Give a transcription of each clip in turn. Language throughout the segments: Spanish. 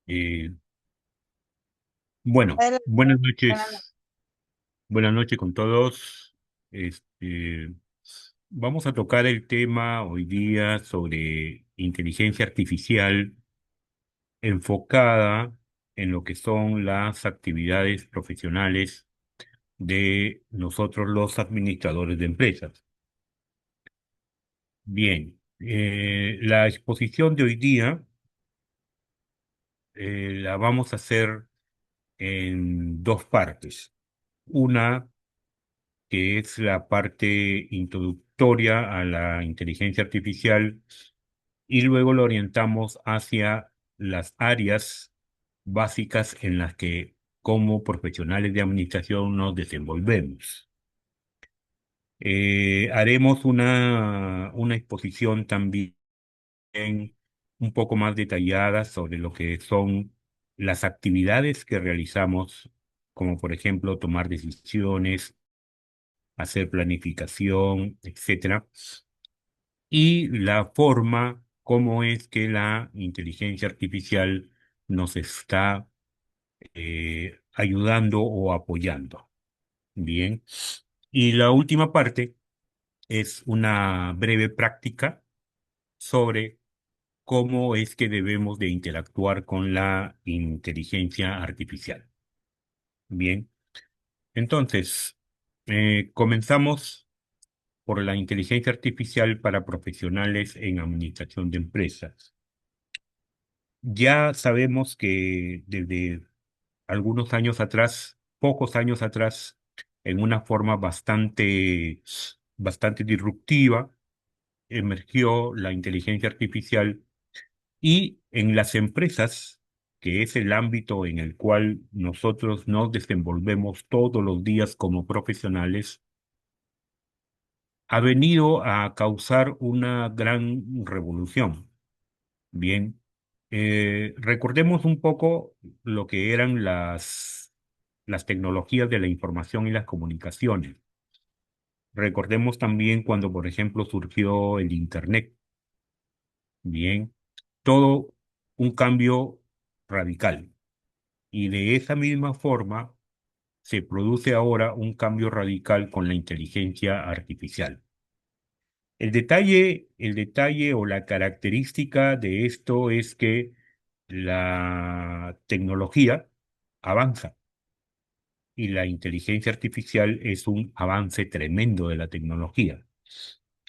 Eh, bueno, Adelante, buenas buenas noches. noches. Buenas noches con todos. Vamos a tocar el tema hoy día sobre inteligencia artificial enfocada en lo que son las actividades profesionales de nosotros los administradores de empresas. Bien, la exposición de hoy día la vamos a hacer en dos partes. Una que es la parte introductoria a la inteligencia artificial, y luego lo orientamos hacia las áreas básicas en las que como profesionales de administración nos desenvolvemos. Haremos una exposición también un poco más detallada sobre lo que son las actividades que realizamos, como por ejemplo tomar decisiones, hacer planificación, etcétera, y la forma como es que la inteligencia artificial nos está ayudando o apoyando. Bien. Y la última parte es una breve práctica sobre cómo es que debemos de interactuar con la inteligencia artificial. Bien. Entonces, comenzamos por la inteligencia artificial para profesionales en administración de empresas. Ya sabemos que desde algunos años atrás, pocos años atrás, en una forma bastante disruptiva, emergió la inteligencia artificial, y en las empresas, que es el ámbito en el cual nosotros nos desenvolvemos todos los días como profesionales, ha venido a causar una gran revolución. Bien, recordemos un poco lo que eran las tecnologías de la información y las comunicaciones. Recordemos también cuando, por ejemplo, surgió el Internet. Bien, todo un cambio radical. Y de esa misma forma se produce ahora un cambio radical con la inteligencia artificial. El detalle o la característica de esto es que la tecnología avanza, y la inteligencia artificial es un avance tremendo de la tecnología.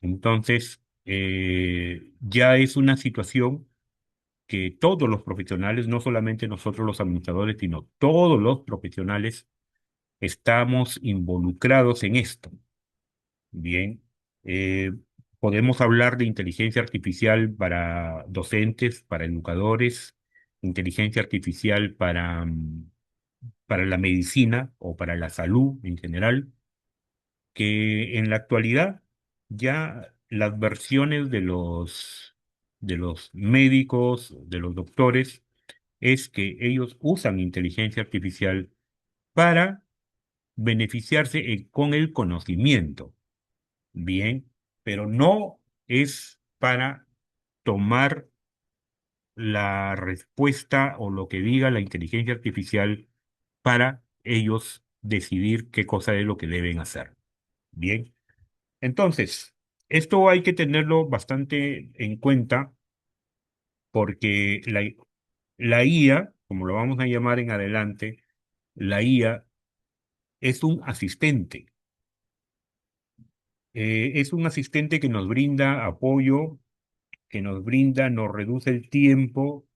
Entonces, ya es una situación que todos los profesionales, no solamente nosotros los administradores, sino todos los profesionales, estamos involucrados en esto. Bien, eh, podemos hablar de inteligencia artificial para docentes, para educadores, inteligencia artificial para la medicina o para la salud en general, que en la actualidad ya las versiones de los médicos, de los doctores, es que ellos usan inteligencia artificial para beneficiarse con el conocimiento. Bien, pero no es para tomar la respuesta o lo que diga la inteligencia artificial para ellos decidir qué cosa es lo que deben hacer. Bien, entonces, esto hay que tenerlo bastante en cuenta, porque la IA, como lo vamos a llamar en adelante, la IA es un asistente. Es un asistente que nos brinda apoyo, nos reduce el tiempo,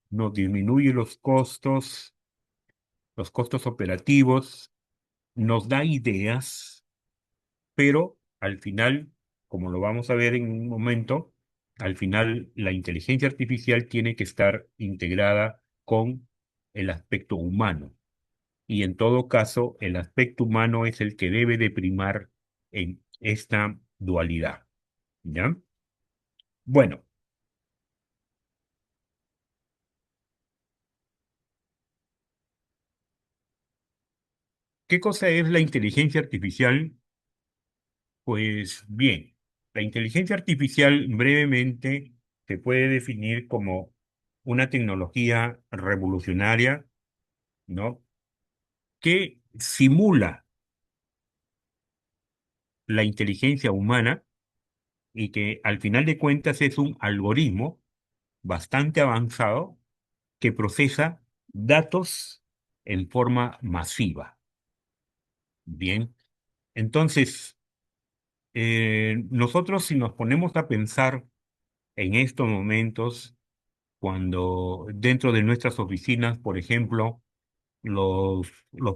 nos disminuye los costos operativos, nos da ideas, pero al final, como lo vamos a ver en un momento, al final la inteligencia artificial tiene que estar integrada con el aspecto humano. Y en todo caso, el aspecto humano es el que debe de primar en esta dualidad. ¿Ya? Bueno, ¿qué cosa es la inteligencia artificial? Pues bien, la inteligencia artificial brevemente se puede definir como una tecnología revolucionaria, ¿no? Que simula la inteligencia humana y que al final de cuentas es un algoritmo bastante avanzado que procesa datos en forma masiva. Bien, entonces, nosotros si nos ponemos a pensar en estos momentos, cuando dentro de nuestras oficinas, por ejemplo, los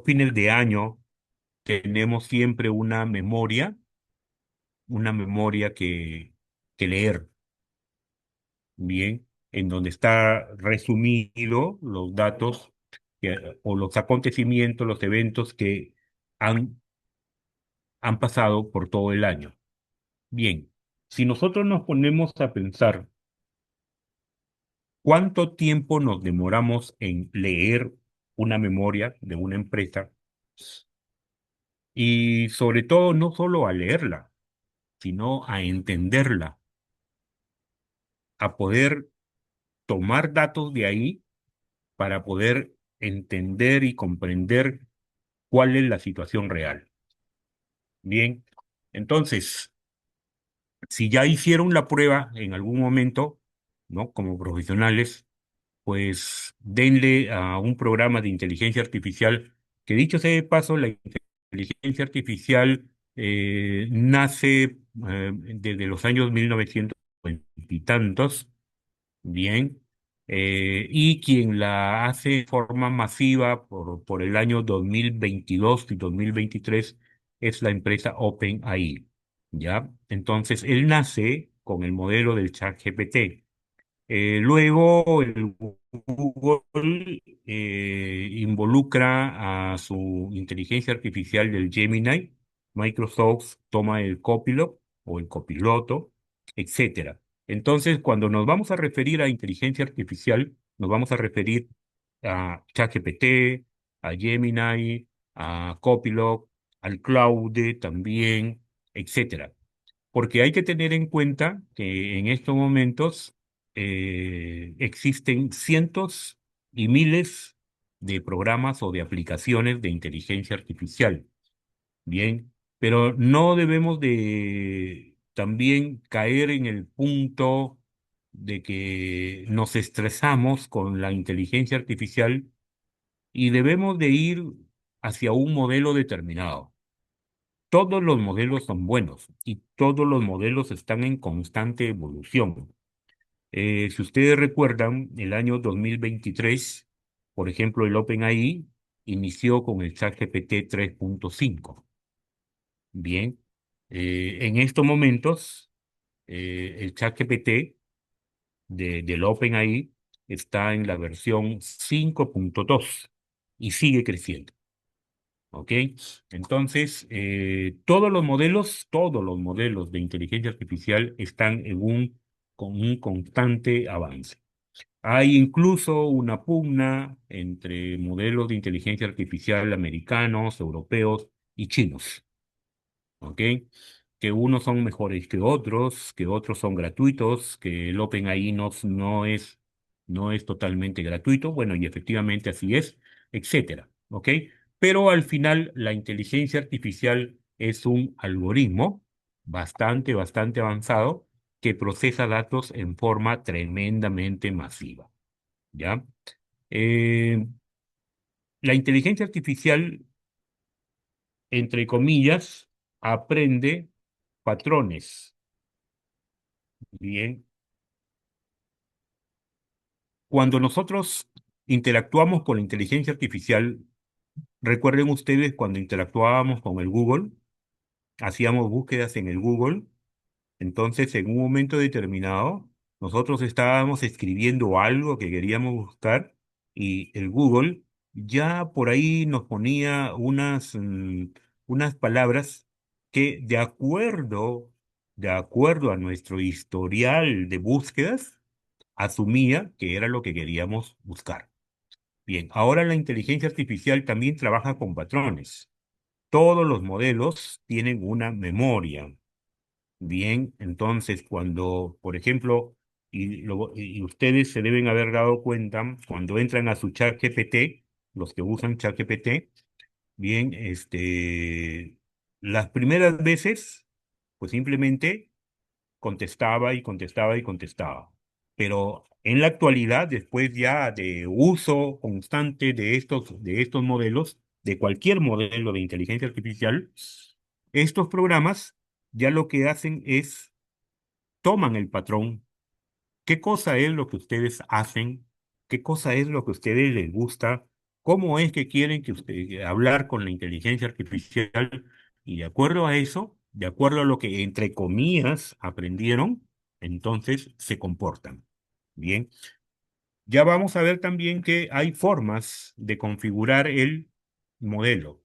fines de año, tenemos siempre una memoria que leer, bien, en donde está resumido los datos o los acontecimientos, los eventos que han, han pasado por todo el año. Bien, si nosotros nos ponemos a pensar cuánto tiempo nos demoramos en leer una memoria de una empresa, y sobre todo no solo a leerla, sino a entenderla, a poder tomar datos de ahí para poder entender y comprender cuál es la situación real. Bien, entonces, si ya hicieron la prueba en algún momento, ¿no? Como profesionales, pues denle a un programa de inteligencia artificial, que dicho sea de paso, la inteligencia artificial nace desde los años 1900 y tantos, bien, y quien la hace de forma masiva por el año 2022 y 2023 es la empresa OpenAI, ¿ya? Entonces, él nace con el modelo del ChatGPT. Luego, el Google involucra a su inteligencia artificial del Gemini, Microsoft toma el Copilot o el copiloto, etcétera. Entonces, cuando nos vamos a referir a inteligencia artificial, nos vamos a referir a ChatGPT, a Gemini, a Copilot, al Claude también, etcétera. Porque hay que tener en cuenta que en estos momentos existen cientos y miles de programas o de aplicaciones de inteligencia artificial. Bien, pero no debemos de también caer en el punto de que nos estresamos con la inteligencia artificial y debemos de ir hacia un modelo determinado. Todos los modelos son buenos y todos los modelos están en constante evolución. Si ustedes recuerdan, el año 2023, por ejemplo, el OpenAI inició con el ChatGPT 3.5. Bien, en estos momentos, el ChatGPT del OpenAI está en la versión 5.2 y sigue creciendo. ¿Ok? Entonces, todos los modelos de inteligencia artificial están con un constante avance. Hay incluso una pugna entre modelos de inteligencia artificial americanos, europeos y chinos. ¿Ok? Que unos son mejores que otros son gratuitos, que el OpenAI no es totalmente gratuito, bueno, y efectivamente así es, etcétera. ¿Ok? Pero al final la inteligencia artificial es un algoritmo bastante avanzado que procesa datos en forma tremendamente masiva. ¿Ya? Eh, la inteligencia artificial, entre comillas, aprende patrones. Bien, cuando nosotros interactuamos con la inteligencia artificial, recuerden ustedes cuando interactuábamos con el Google, hacíamos búsquedas en el Google. Entonces, en un momento determinado, nosotros estábamos escribiendo algo que queríamos buscar y el Google ya por ahí nos ponía unas palabras que de acuerdo a nuestro historial de búsquedas, asumía que era lo que queríamos buscar. Bien, ahora la inteligencia artificial también trabaja con patrones. Todos los modelos tienen una memoria. Bien, entonces cuando, por ejemplo, y ustedes se deben haber dado cuenta cuando entran a su chat GPT, los que usan chat GPT, bien, las primeras veces, pues simplemente contestaba y contestaba y contestaba. Pero en la actualidad, después ya de uso constante de estos modelos, de cualquier modelo de inteligencia artificial, estos programas ya lo que hacen es toman el patrón. ¿Qué cosa es lo que ustedes hacen? ¿Qué cosa es lo que a ustedes les gusta? ¿Cómo es que quieren que usted hablar con la inteligencia artificial? Y de acuerdo a eso, de acuerdo a lo que entre comillas aprendieron, entonces se comportan. Bien, ya vamos a ver también que hay formas de configurar el modelo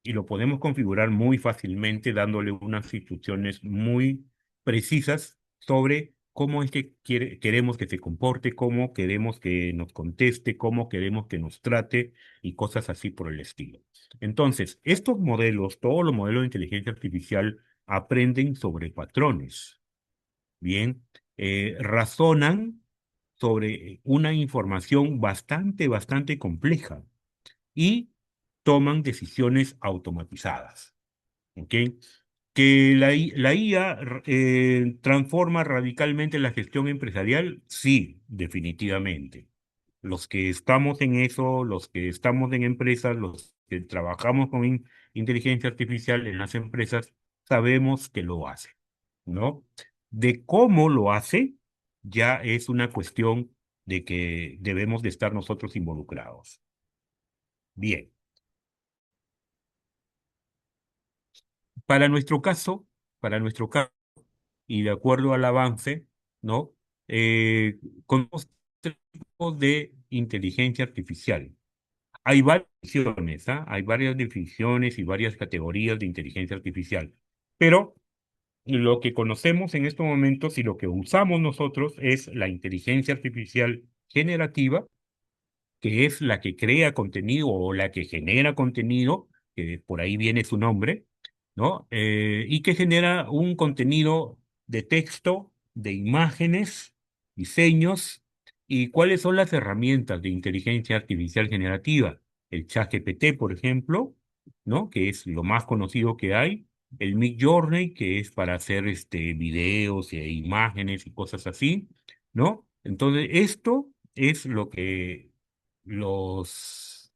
y lo podemos configurar muy fácilmente dándole unas instrucciones muy precisas sobre cómo es que queremos que se comporte, cómo queremos que nos conteste, cómo queremos que nos trate y cosas así por el estilo. Entonces, estos modelos, todos los modelos de inteligencia artificial aprenden sobre patrones, ¿bien? Razonan sobre una información bastante compleja y toman decisiones automatizadas. ¿Ok? ¿Que la IA transforma radicalmente la gestión empresarial? Sí, definitivamente. Los que estamos en eso, los que estamos en empresas, los que trabajamos con inteligencia artificial en las empresas, sabemos que lo hace, ¿no? De cómo lo hace, ya es una cuestión de que debemos de estar nosotros involucrados. Bien. Para nuestro caso, para nuestro caso, y de acuerdo al avance, ¿no? Con dos tipos de inteligencia artificial. Hay varias definiciones, ¿ah? Hay varias definiciones y varias categorías de inteligencia artificial. Pero lo que conocemos en estos momentos y lo que usamos nosotros es la inteligencia artificial generativa, que es la que crea contenido o la que genera contenido, que por ahí viene su nombre, ¿no? Y que genera un contenido de texto, de imágenes, diseños, y cuáles son las herramientas de inteligencia artificial generativa. El ChatGPT, por ejemplo, ¿no? Que es lo más conocido que hay. El Midjourney, que es para hacer videos e imágenes y cosas así, ¿no? Entonces, esto es lo que los,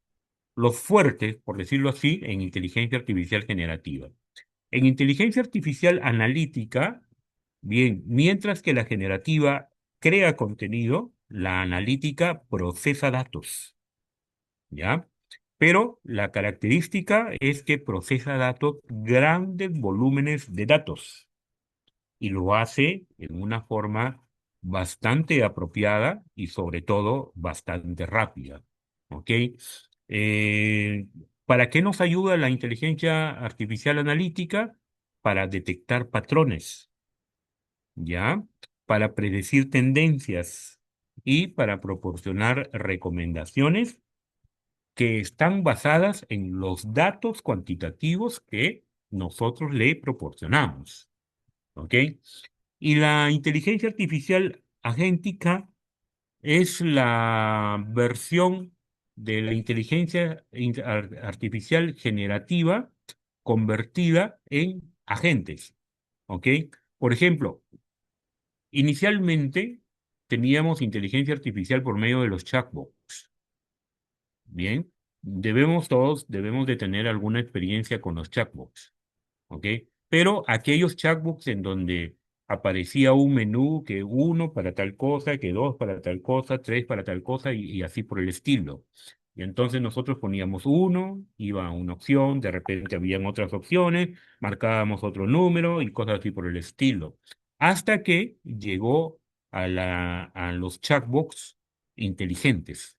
los fuertes, por decirlo así, en inteligencia artificial generativa. En inteligencia artificial analítica, bien, mientras que la generativa crea contenido, la analítica procesa datos, ¿ya? Pero la característica es que procesa datos, grandes volúmenes de datos y lo hace en una forma bastante apropiada y sobre todo bastante rápida. ¿Ok? Eh, ¿Para qué nos ayuda la inteligencia artificial analítica? Para detectar patrones, ¿ya? Para predecir tendencias y para proporcionar recomendaciones que están basadas en los datos cuantitativos que nosotros le proporcionamos. ¿Ok? Y la inteligencia artificial agéntica es la versión de la inteligencia artificial generativa convertida en agentes. ¿Ok? Por ejemplo, inicialmente teníamos inteligencia artificial por medio de los chatbots. Bien, todos debemos de tener alguna experiencia con los chatbots. ¿Ok? Pero aquellos chatbots en donde aparecía un menú que uno para tal cosa, que dos para tal cosa, tres para tal cosa y así por el estilo. Y entonces nosotros poníamos uno, iba a una opción, de repente habían otras opciones, marcábamos otro número y cosas así por el estilo. Hasta que llegó a los chatbots inteligentes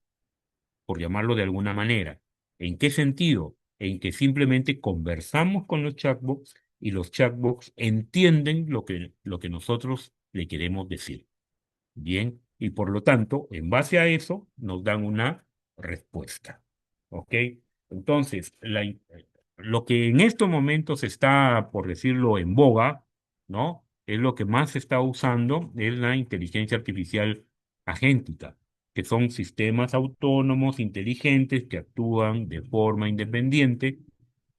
por llamarlo de alguna manera. ¿En qué sentido? En que simplemente conversamos con los chatbots y los chatbots entienden lo que nosotros le queremos decir. Bien, y por lo tanto, en base a eso, nos dan una respuesta. ¿Ok? Entonces, lo que en estos momentos está, por decirlo, en boga, ¿no? es lo que más se está usando, es la inteligencia artificial agéntica, que son sistemas autónomos inteligentes que actúan de forma independiente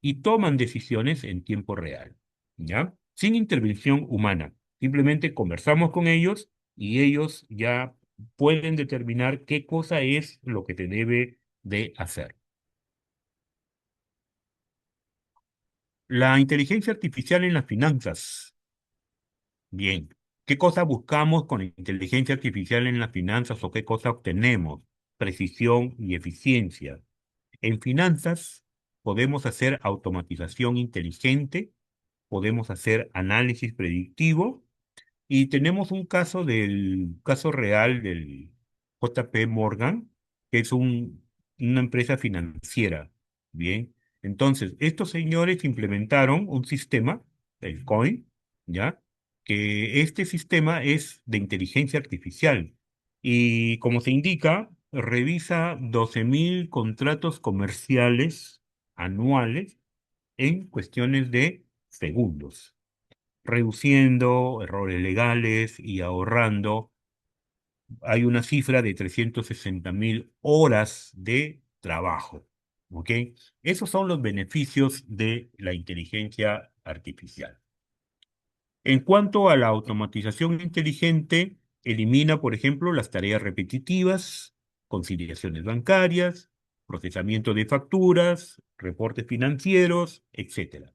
y toman decisiones en tiempo real, ¿ya? Sin intervención humana. Simplemente conversamos con ellos y ellos ya pueden determinar qué cosa es lo que te debe de hacer. La inteligencia artificial en las finanzas. Bien. ¿Qué cosa buscamos con inteligencia artificial en las finanzas o qué cosa obtenemos? Precisión y eficiencia. En finanzas podemos hacer automatización inteligente, podemos hacer análisis predictivo y tenemos un caso del caso real del JP Morgan, que es una empresa financiera. Bien, entonces estos señores implementaron un sistema, el COIN, ¿ya? Que este sistema es de inteligencia artificial y como se indica, revisa 12.000 contratos comerciales anuales en cuestiones de segundos, reduciendo errores legales y ahorrando. Hay una cifra de 360.000 horas de trabajo. ¿Ok? Esos son los beneficios de la inteligencia artificial. En cuanto a la automatización inteligente, elimina, por ejemplo, las tareas repetitivas, conciliaciones bancarias, procesamiento de facturas, reportes financieros, etcétera.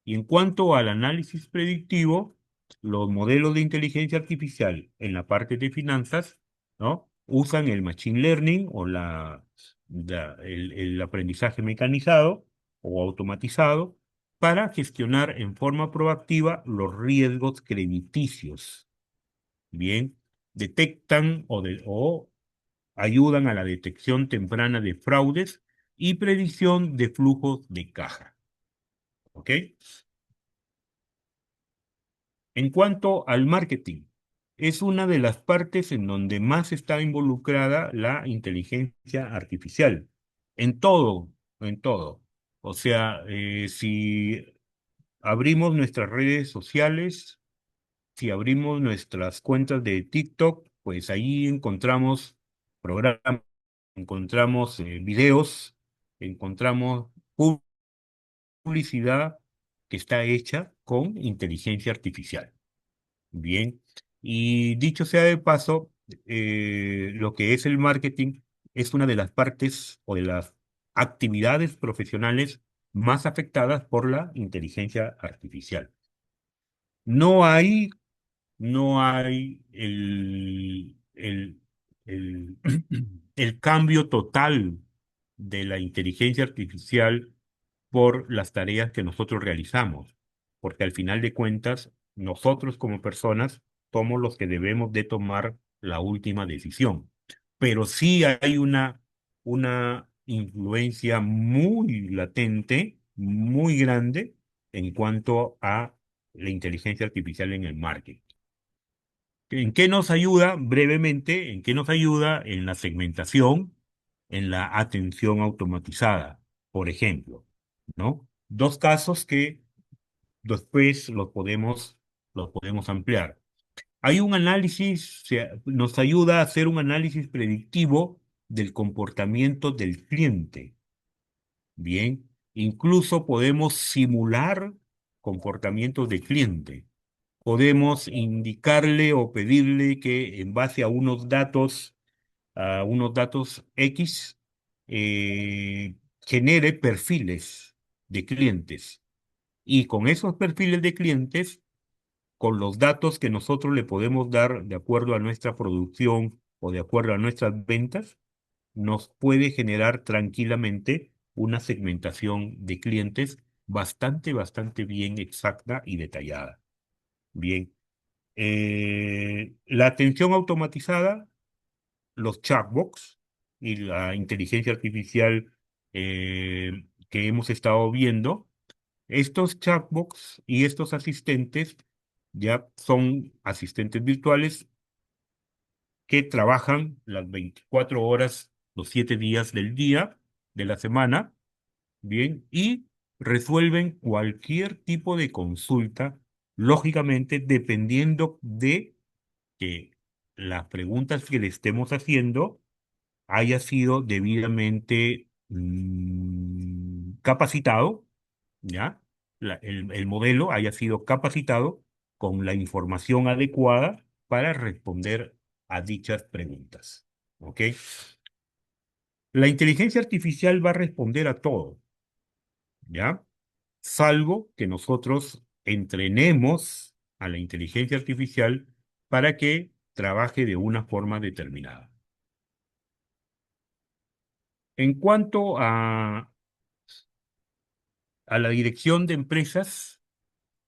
Y en cuanto al análisis predictivo, los modelos de inteligencia artificial en la parte de finanzas, ¿no? Usan el machine learning o el aprendizaje mecanizado o automatizado para gestionar en forma proactiva los riesgos crediticios. Bien, detectan o ayudan a la detección temprana de fraudes y predicción de flujos de caja. ¿Ok? En cuanto al marketing, es una de las partes en donde más está involucrada la inteligencia artificial. En todo, en todo. O sea, si abrimos nuestras redes sociales, si abrimos nuestras cuentas de TikTok, pues ahí encontramos programas, encontramos videos, encontramos publicidad que está hecha con inteligencia artificial. Bien, y dicho sea de paso, lo que es el marketing es una de las partes o de las actividades profesionales más afectadas por la inteligencia artificial. No hay, no hay el, el cambio total de la inteligencia artificial por las tareas que nosotros realizamos, porque al final de cuentas, nosotros como personas somos los que debemos de tomar la última decisión. Pero sí hay una influencia muy latente, muy grande en cuanto a la inteligencia artificial en el marketing. ¿En qué nos ayuda? Brevemente, ¿en qué nos ayuda? En la segmentación, en la atención automatizada, por ejemplo, ¿no? Dos casos que después los podemos ampliar. Hay un análisis, nos ayuda a hacer un análisis predictivo del comportamiento del cliente. Bien, incluso podemos simular comportamientos de cliente. Podemos indicarle o pedirle que en base a unos datos X, genere perfiles de clientes. Y con esos perfiles de clientes, con los datos que nosotros le podemos dar de acuerdo a nuestra producción o de acuerdo a nuestras ventas, nos puede generar tranquilamente una segmentación de clientes bastante bien exacta y detallada. Bien. La atención automatizada, los chatbots y la inteligencia artificial que hemos estado viendo, estos chatbots y estos asistentes ya son asistentes virtuales que trabajan las 24 horas, los 7 días del día, de la semana, bien, y resuelven cualquier tipo de consulta lógicamente dependiendo de que las preguntas que le estemos haciendo haya sido debidamente capacitado, ¿ya? El modelo haya sido capacitado con la información adecuada para responder a dichas preguntas. ¿Ok? La inteligencia artificial va a responder a todo, ¿ya? Salvo que nosotros entrenemos a la inteligencia artificial para que trabaje de una forma determinada. En cuanto a la dirección de empresas,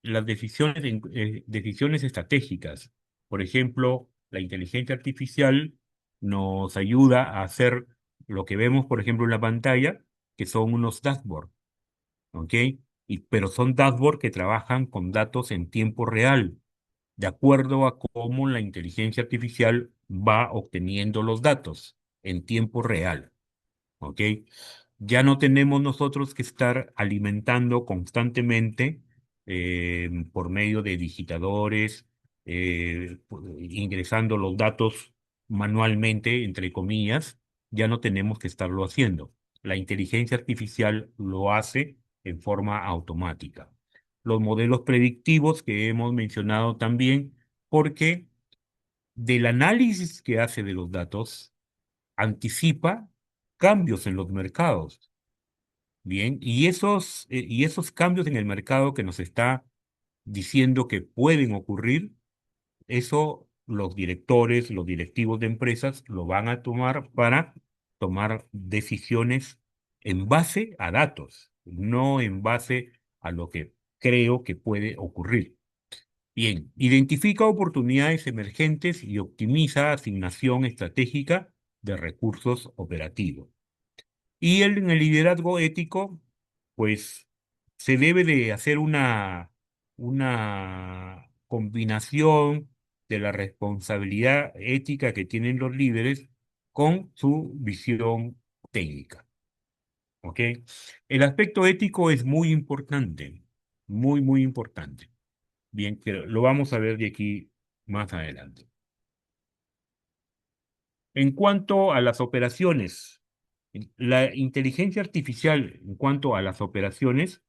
las decisiones, decisiones estratégicas. Por ejemplo, la inteligencia artificial nos ayuda a hacer lo que vemos, por ejemplo, en la pantalla, que son unos dashboards, ¿ok? Pero son dashboards que trabajan con datos en tiempo real, de acuerdo a cómo la inteligencia artificial va obteniendo los datos en tiempo real. ¿Ok? Ya no tenemos nosotros que estar alimentando constantemente por medio de digitadores, ingresando los datos manualmente, entre comillas, ya no tenemos que estarlo haciendo. La inteligencia artificial lo hace en forma automática. Los modelos predictivos que hemos mencionado también, porque del análisis que hace de los datos, anticipa cambios en los mercados. Bien, y esos cambios en el mercado que nos está diciendo que pueden ocurrir, eso los directores, los directivos de empresas lo van a tomar para tomar decisiones en base a datos, no en base a lo que creo que puede ocurrir. Bien, identifica oportunidades emergentes y optimiza asignación estratégica de recursos operativos. Y en el liderazgo ético, pues se debe de hacer una combinación de la responsabilidad ética que tienen los líderes con su visión técnica. ¿Ok? El aspecto ético es muy importante, muy, muy importante. Bien, pero lo vamos a ver de aquí más adelante. En cuanto a las operaciones, la inteligencia artificial en cuanto a las operaciones,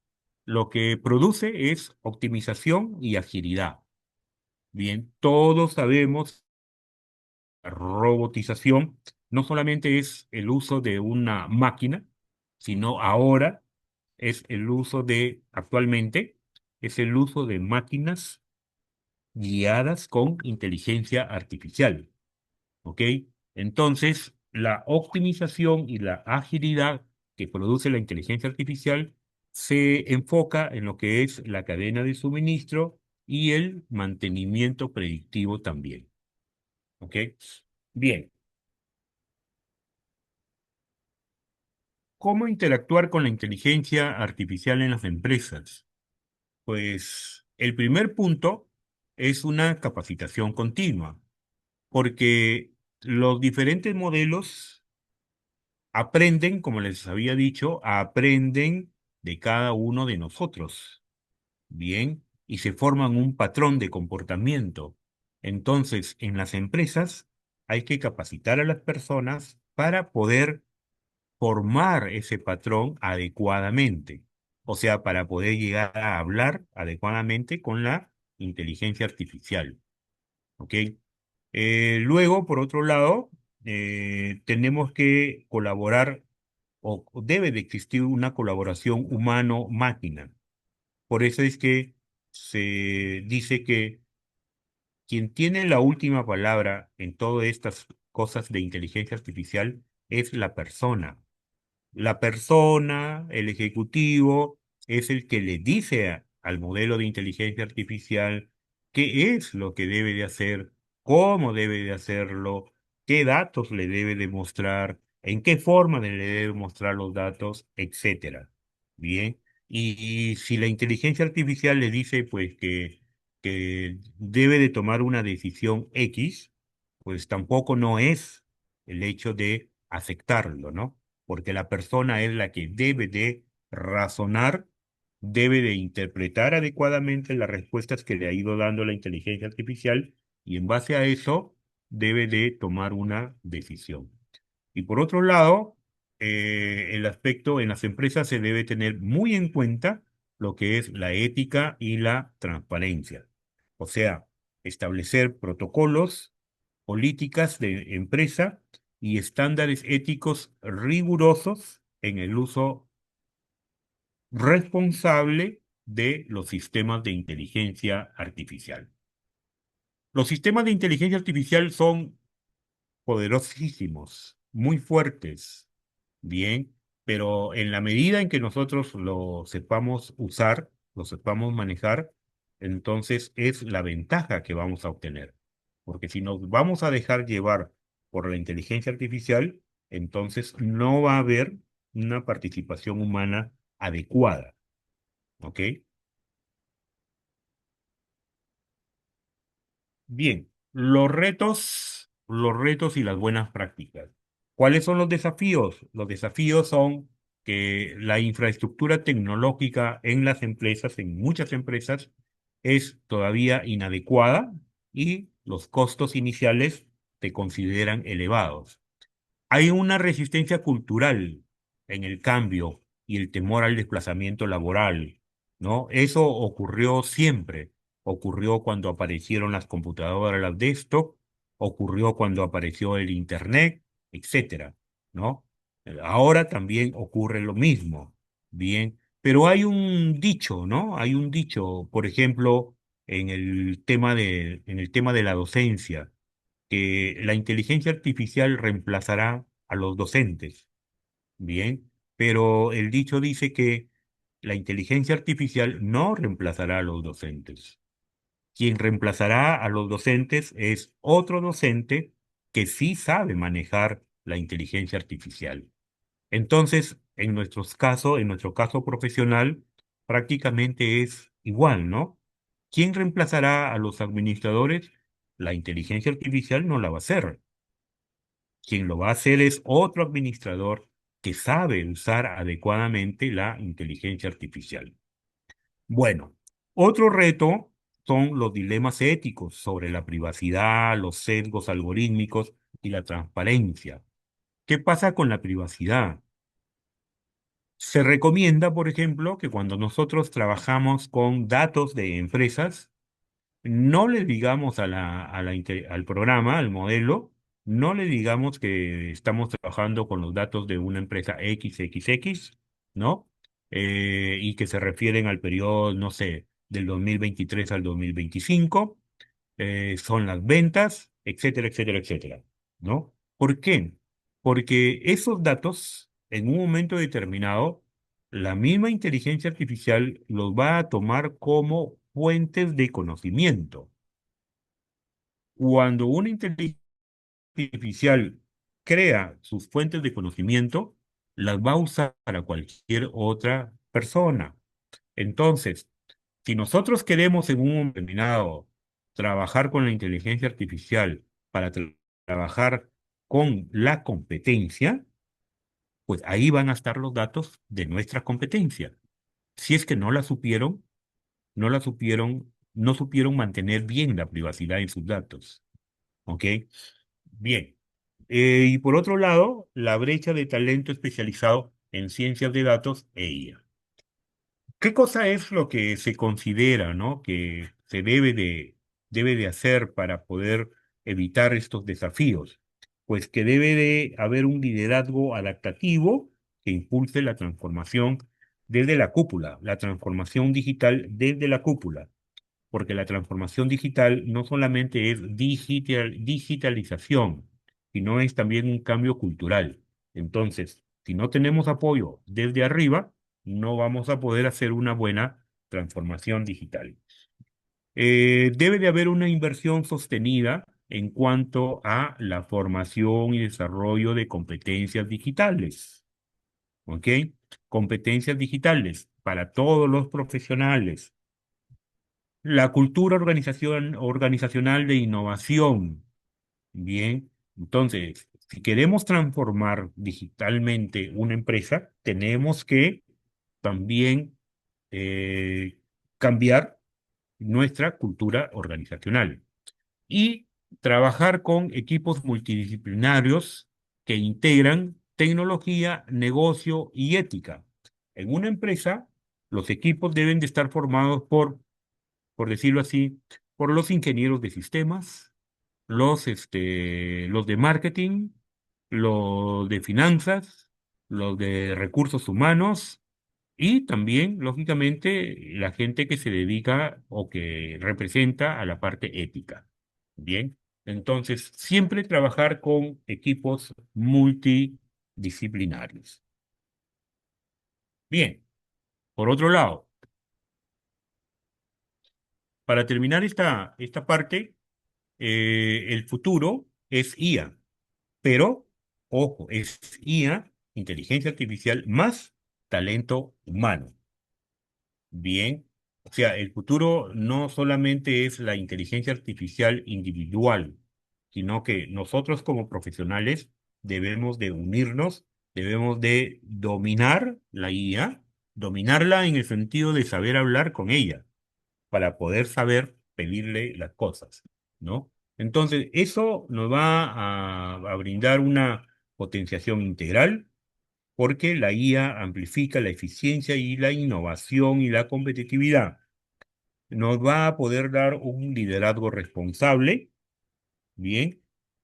lo que produce es optimización y agilidad. Bien, todos sabemos, la robotización no solamente es el uso de una máquina, sino ahora es el uso actualmente, es el uso de máquinas guiadas con inteligencia artificial. ¿Ok? Entonces, la optimización y la agilidad que produce la inteligencia artificial se enfoca en lo que es la cadena de suministro y el mantenimiento predictivo también. ¿Ok? Bien, ¿cómo interactuar con la inteligencia artificial en las empresas? Pues el primer punto es una capacitación continua, porque los diferentes modelos aprenden, como les había dicho, aprenden de cada uno de nosotros, ¿bien? Y se forman un patrón de comportamiento. Entonces, en las empresas hay que capacitar a las personas para poder formar ese patrón adecuadamente. O sea, para poder llegar a hablar adecuadamente con la inteligencia artificial. ¿Ok? Luego, por otro lado, tenemos que colaborar o debe de existir una colaboración humano-máquina. Por eso es que se dice que quien tiene la última palabra en todas estas cosas de inteligencia artificial es la persona. La persona, el ejecutivo, es el que le dice al modelo de inteligencia artificial qué es lo que debe de hacer, cómo debe de hacerlo, qué datos le debe de mostrar, en qué forma le debe mostrar los datos, etcétera. Bien. Y si la inteligencia artificial le dice pues que debe de tomar una decisión X, pues tampoco no es el hecho de aceptarlo, ¿no? Porque la persona es la que debe de razonar debe de interpretar adecuadamente las respuestas que le ha ido dando la inteligencia artificial y en base a eso debe de tomar una decisión. Y por otro lado, el aspecto en las empresas se debe tener muy en cuenta lo que es la ética y la transparencia. O sea, establecer protocolos, políticas de empresa y estándares éticos rigurosos en el uso responsable de los sistemas de inteligencia artificial. Los sistemas de inteligencia artificial son poderosísimos, muy fuertes, bien, pero en la medida en que nosotros lo sepamos usar, lo sepamos manejar, entonces es la ventaja que vamos a obtener. Porque si nos vamos a dejar llevar por la inteligencia artificial, entonces no va a haber una participación humana adecuada, ¿ok? Bien, los retos y las buenas prácticas. ¿Cuáles son los desafíos? Los desafíos son que la infraestructura tecnológica en las empresas, en muchas empresas, es todavía inadecuada y los costos iniciales se consideran elevados. Hay una resistencia cultural en el cambio y el temor al desplazamiento laboral, ¿no? Eso ocurrió siempre. Ocurrió cuando aparecieron las computadoras, las desktop, ocurrió cuando apareció el Internet, etcétera, ¿no? Ahora también ocurre lo mismo, bien. Pero hay un dicho, ¿no? Hay un dicho, por ejemplo, en el tema de la docencia que la inteligencia artificial reemplazará a los docentes, bien, pero el dicho dice que la inteligencia artificial no reemplazará a los docentes. Quien reemplazará a los docentes es otro docente que sí sabe manejar la inteligencia artificial. Entonces, en nuestro caso profesional, prácticamente es igual, ¿no? ¿Quién reemplazará a los administradores? La inteligencia artificial no la va a hacer. Quien lo va a hacer es otro administrador que sabe usar adecuadamente la inteligencia artificial. Bueno, otro reto son los dilemas éticos sobre la privacidad, los sesgos algorítmicos y la transparencia. ¿Qué pasa con la privacidad? Se recomienda, por ejemplo, que cuando nosotros trabajamos con datos de empresas, no le digamos al programa, al modelo, no le digamos que estamos trabajando con los datos de una empresa XXX, ¿no? Y que se refieren al periodo, no sé, del 2023 al 2025, son las ventas, etcétera, etcétera, etcétera, ¿no? ¿Por qué? Porque esos datos, en un momento determinado, la misma inteligencia artificial los va a tomar como fuentes de conocimiento. Cuando una inteligencia artificial crea sus fuentes de conocimiento, las va a usar para cualquier otra persona. Entonces, si nosotros queremos en un momento determinado trabajar con la inteligencia artificial para trabajar con la competencia, pues ahí van a estar los datos de nuestra competencia. Si es que no supieron mantener bien la privacidad en sus datos. ¿Ok? Bien. Y por otro lado, la brecha de talento especializado en ciencias de datos e IA. ¿Qué cosa es lo que se considera, ¿no? Que se debe de hacer para poder evitar estos desafíos? Pues que debe de haber un liderazgo adaptativo que impulse la transformación desde la cúpula, la transformación digital desde la cúpula, porque la transformación digital no solamente es digitalización, sino es también un cambio cultural. Entonces, si no tenemos apoyo desde arriba, no vamos a poder hacer una buena transformación digital. Debe de haber una inversión sostenida en cuanto a la formación y desarrollo de competencias digitales. ¿Ok? Competencias digitales para todos los profesionales, la cultura organizacional de innovación. Bien, entonces, si queremos transformar digitalmente una empresa, tenemos que también eh, cambiar nuestra cultura organizacional y trabajar con equipos multidisciplinarios que integran tecnología, negocio y ética. En una empresa, los equipos deben de estar formados por decirlo así, por los ingenieros de sistemas, los de marketing, los de finanzas, los de recursos humanos y también, lógicamente, la gente que se dedica o que representa a la parte ética. Bien, entonces, siempre trabajar con equipos multidisciplinarios. Bien, por otro lado, para terminar esta parte, el futuro es IA, pero, ojo, es IA, inteligencia artificial, más talento humano. Bien, o sea, el futuro no solamente es la inteligencia artificial individual, sino que nosotros como profesionales debemos de unirnos, debemos de dominar la IA, dominarla en el sentido de saber hablar con ella para poder saber pedirle las cosas, ¿no? Entonces, eso nos va a brindar una potenciación integral porque la IA amplifica la eficiencia y la innovación y la competitividad. Nos va a poder dar un liderazgo responsable, bien,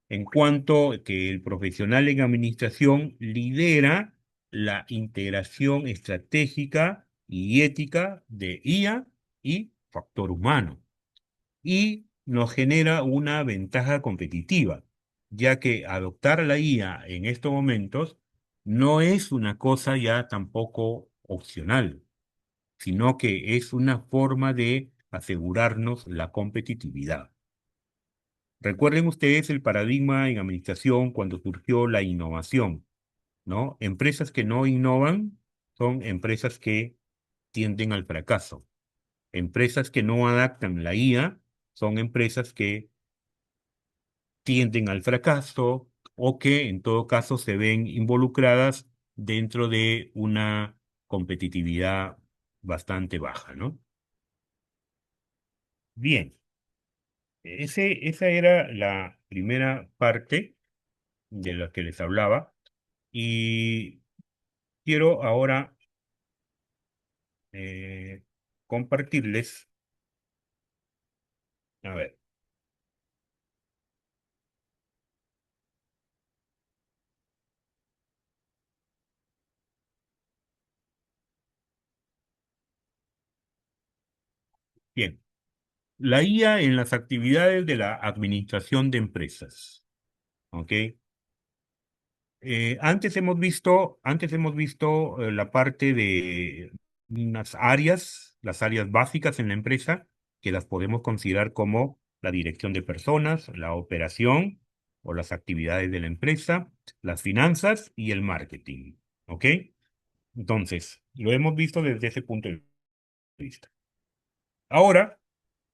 en cuanto que el profesional en administración lidera la integración estratégica y ética de IA y factor humano y nos genera una ventaja competitiva, ya que adoptar la IA en estos momentos no es una cosa ya tampoco opcional, sino que es una forma de asegurarnos la competitividad. Recuerden ustedes el paradigma en administración cuando surgió la innovación, ¿no? Empresas que no innovan son empresas que tienden al fracaso. Empresas que no adaptan la IA son empresas que tienden al fracaso o que en todo caso se ven involucradas dentro de una competitividad bastante baja, ¿no? Bien, esa era la primera parte de la que les hablaba y quiero ahora eh, compartirles, a ver, bien, la IA en las actividades de la administración de empresas, ¿ok? Antes hemos visto la parte de unas áreas, las áreas básicas en la empresa, que las podemos considerar como la dirección de personas, la operación o las actividades de la empresa, las finanzas y el marketing. ¿Ok? Entonces, lo hemos visto desde ese punto de vista. Ahora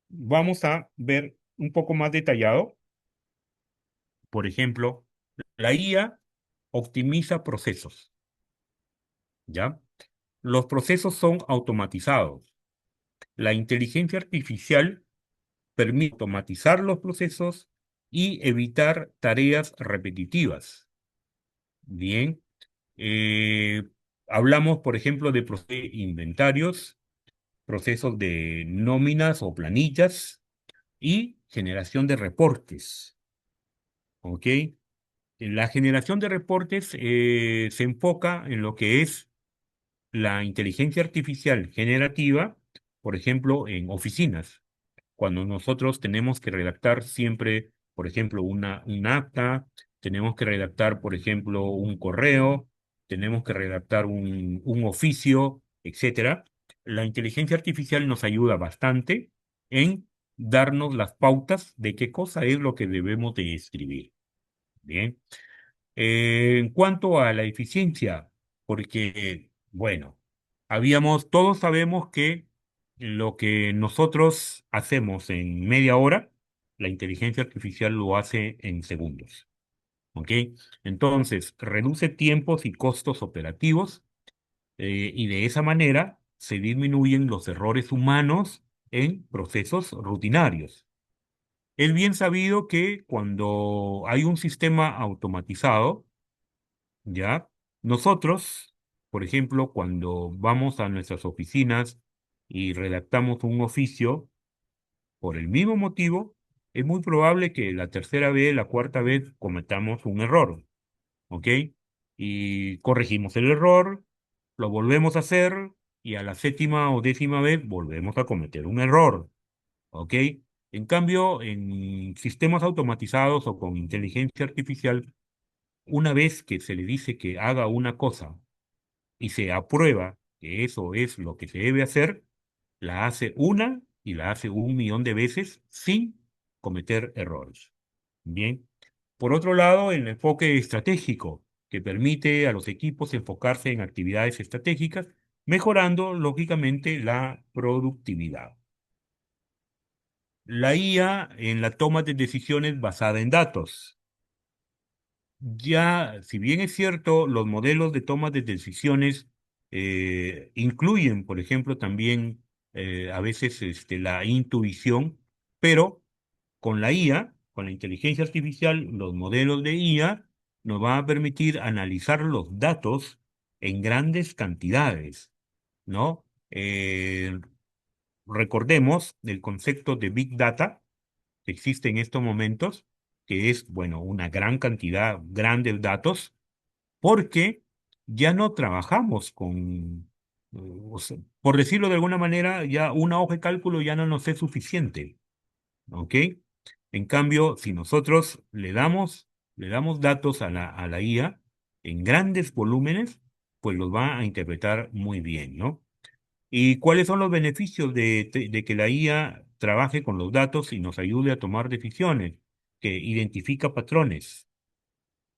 vamos a ver un poco más detallado, por ejemplo, la IA optimiza procesos, ¿ya? Los procesos son automatizados. La inteligencia artificial permite automatizar los procesos y evitar tareas repetitivas. Bien, eh, hablamos, por ejemplo, de procesos de inventarios, procesos de nóminas o planillas y generación de reportes. ¿Ok? La generación de reportes se enfoca en lo que es la inteligencia artificial generativa, por ejemplo, en oficinas, cuando nosotros tenemos que redactar siempre, por ejemplo, un acta, tenemos que redactar, por ejemplo, un correo, tenemos que redactar un oficio, etcétera, la inteligencia artificial nos ayuda bastante en darnos las pautas de qué cosa es lo que debemos de escribir. Bien. En cuanto a la eficiencia, porque, bueno, todos sabemos que lo que nosotros hacemos en media hora, la inteligencia artificial lo hace en segundos, ¿ok? Entonces, reduce tiempos y costos operativos y de esa manera se disminuyen los errores humanos en procesos rutinarios. Es bien sabido que cuando hay un sistema automatizado, ¿ya? Nosotros, por ejemplo, cuando vamos a nuestras oficinas y redactamos un oficio, por el mismo motivo, es muy probable que la tercera vez, la cuarta vez, cometamos un error, ¿ok? Y corregimos el error, lo volvemos a hacer y a la séptima o décima vez volvemos a cometer un error, ¿ok? En cambio, en sistemas automatizados o con inteligencia artificial, una vez que se le dice que haga una cosa y se aprueba que eso es lo que se debe hacer, la hace una y la hace 1 millón de veces sin cometer errores. Bien. Por otro lado, el enfoque estratégico, que permite a los equipos enfocarse en actividades estratégicas, mejorando, lógicamente, la productividad. La IA en la toma de decisiones basada en datos. Ya, si bien es cierto, los modelos de toma de decisiones incluyen, por ejemplo, también a veces la intuición, pero con la IA, con la inteligencia artificial, los modelos de IA nos van a permitir analizar los datos en grandes cantidades, ¿no? Recordemos el concepto de Big Data que existe en estos momentos, que es, bueno, una gran cantidad, grandes datos, porque ya no trabajamos con, o sea, por decirlo de alguna manera, ya una hoja de cálculo ya no nos es suficiente, ¿ok? En cambio, si nosotros le damos datos a la IA en grandes volúmenes, pues los va a interpretar muy bien, ¿no? ¿Y cuáles son los beneficios de que la IA trabaje con los datos y nos ayude a tomar decisiones? Que identifica patrones,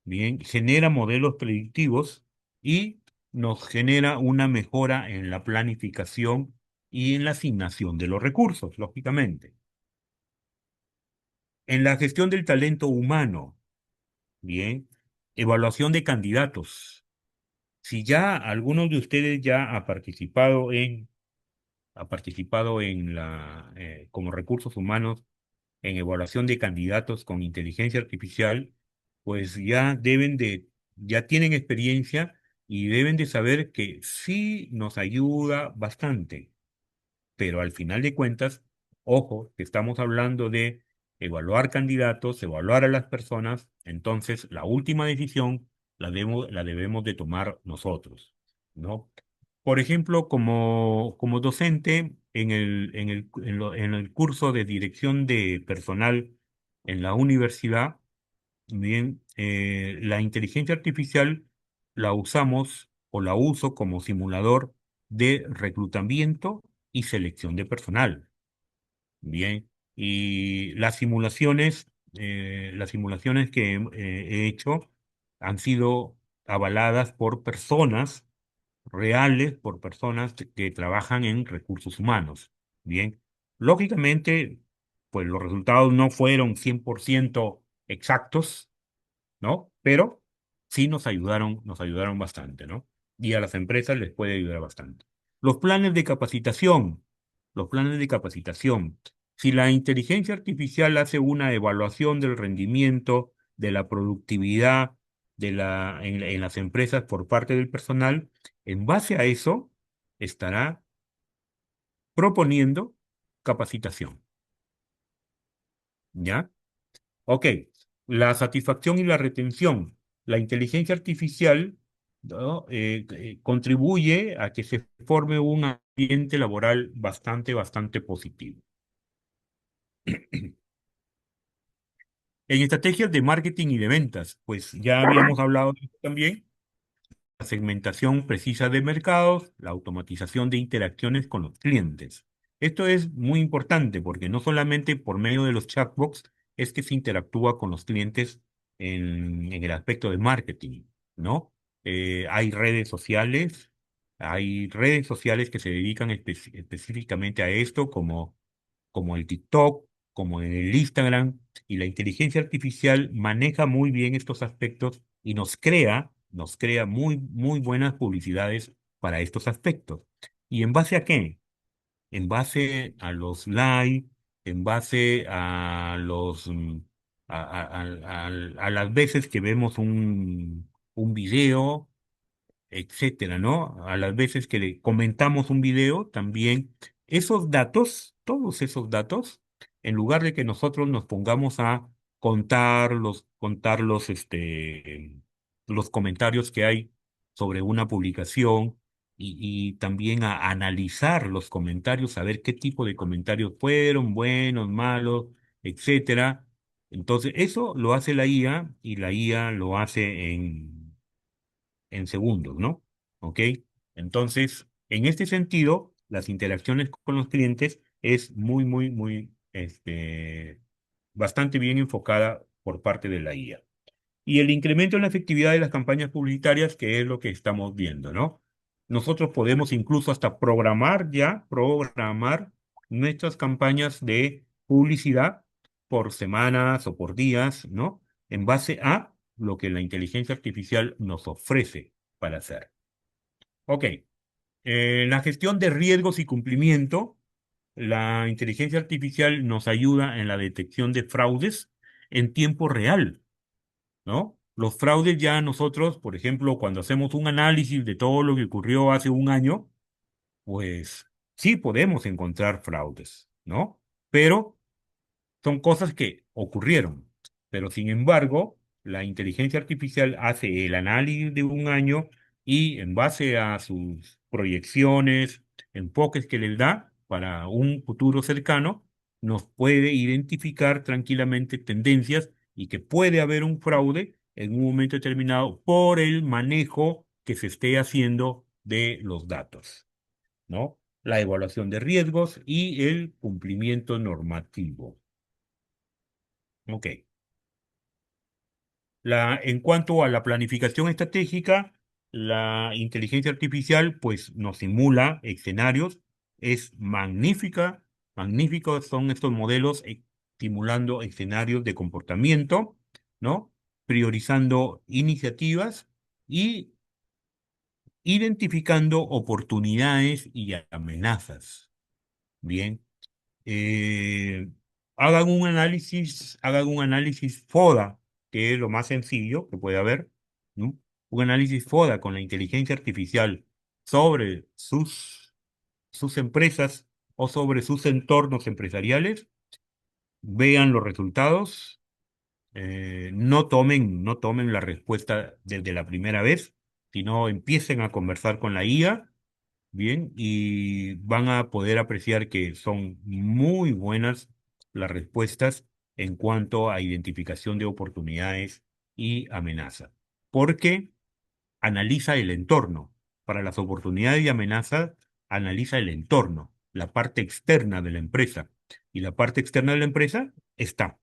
bien, genera modelos predictivos y nos genera una mejora en la planificación y en la asignación de los recursos, lógicamente. En la gestión del talento humano, bien, evaluación de candidatos. Si ya algunos de ustedes ya ha participado en como recursos humanos en evaluación de candidatos con inteligencia artificial, pues ya tienen experiencia y deben de saber que sí nos ayuda bastante, pero al final de cuentas, ojo, que estamos hablando de evaluar candidatos, evaluar a las personas, entonces la última decisión la debemos de tomar nosotros, ¿no? Por ejemplo, como docente en el curso de dirección de personal en la universidad, bien, la inteligencia artificial la usamos o la uso como simulador de reclutamiento y selección de personal. Bien, y las simulaciones que he hecho han sido avaladas por personas reales, por personas que trabajan en recursos humanos. Bien, lógicamente, pues los resultados no fueron 100% exactos, ¿no? Pero sí nos ayudaron bastante, ¿no? Y a las empresas les puede ayudar bastante. Los planes de capacitación, los planes de capacitación. Si la inteligencia artificial hace una evaluación del rendimiento, de la productividad en las empresas por parte del personal, en base a eso estará proponiendo capacitación, ¿ya? Ok, la satisfacción y la retención. La inteligencia artificial, ¿no? Contribuye a que se forme un ambiente laboral bastante, bastante positivo. En estrategias de marketing y de ventas, pues ya habíamos hablado de esto también, la segmentación precisa de mercados, la automatización de interacciones con los clientes. Esto es muy importante porque no solamente por medio de los chatbots es que se interactúa con los clientes en el aspecto de marketing, ¿no? Hay redes sociales que se dedican específicamente a esto, como el TikTok, como en el Instagram, y la inteligencia artificial maneja muy bien estos aspectos y nos crea muy, muy buenas publicidades para estos aspectos. ¿Y en base a qué? En base a los likes, en base a los a las veces que vemos un video, etcétera, ¿no? A las veces que le comentamos un video, también esos datos, todos esos datos, en lugar de que nosotros nos pongamos a contar los comentarios que hay sobre una publicación y también a analizar los comentarios, saber qué tipo de comentarios fueron, buenos, malos, etcétera. Entonces, eso lo hace la IA y la IA lo hace en segundos, ¿no? ¿Ok? Entonces, en este sentido, las interacciones con los clientes es bastante bien enfocada por parte de la IA. Y el incremento en la efectividad de las campañas publicitarias, que es lo que estamos viendo, ¿no? Nosotros podemos incluso hasta programar nuestras campañas de publicidad por semanas o por días, ¿no? En base a lo que la inteligencia artificial nos ofrece para hacer. Ok, la gestión de riesgos y cumplimiento, la inteligencia artificial nos ayuda en la detección de fraudes en tiempo real, ¿no? Los fraudes ya nosotros, por ejemplo, cuando hacemos un análisis de todo lo que ocurrió hace un año, pues sí podemos encontrar fraudes, ¿no? Pero son cosas que ocurrieron, pero sin embargo, la inteligencia artificial hace el análisis de un año y en base a sus proyecciones, enfoques que les da para un futuro cercano, nos puede identificar tranquilamente tendencias y que puede haber un fraude en un momento determinado por el manejo que se esté haciendo de los datos, ¿no? La evaluación de riesgos y el cumplimiento normativo. Ok. En cuanto a la planificación estratégica, la inteligencia artificial pues nos simula escenarios, es magnífica, magníficos son estos modelos simulando escenarios de comportamiento, ¿no? Priorizando iniciativas y identificando oportunidades y amenazas. Bien. eh, hagan un análisis FODA, que es lo más sencillo que puede haber, ¿no? Un análisis FODA con la inteligencia artificial sobre sus empresas o sobre sus entornos empresariales, vean los resultados, no tomen la respuesta desde la primera vez, sino empiecen a conversar con la IA. Bien, y van a poder apreciar que son muy buenas las respuestas en cuanto a identificación de oportunidades y amenazas, porque analiza el entorno. Para las oportunidades y amenazas, analiza el entorno, la parte externa de la empresa. Y la parte externa de la empresa está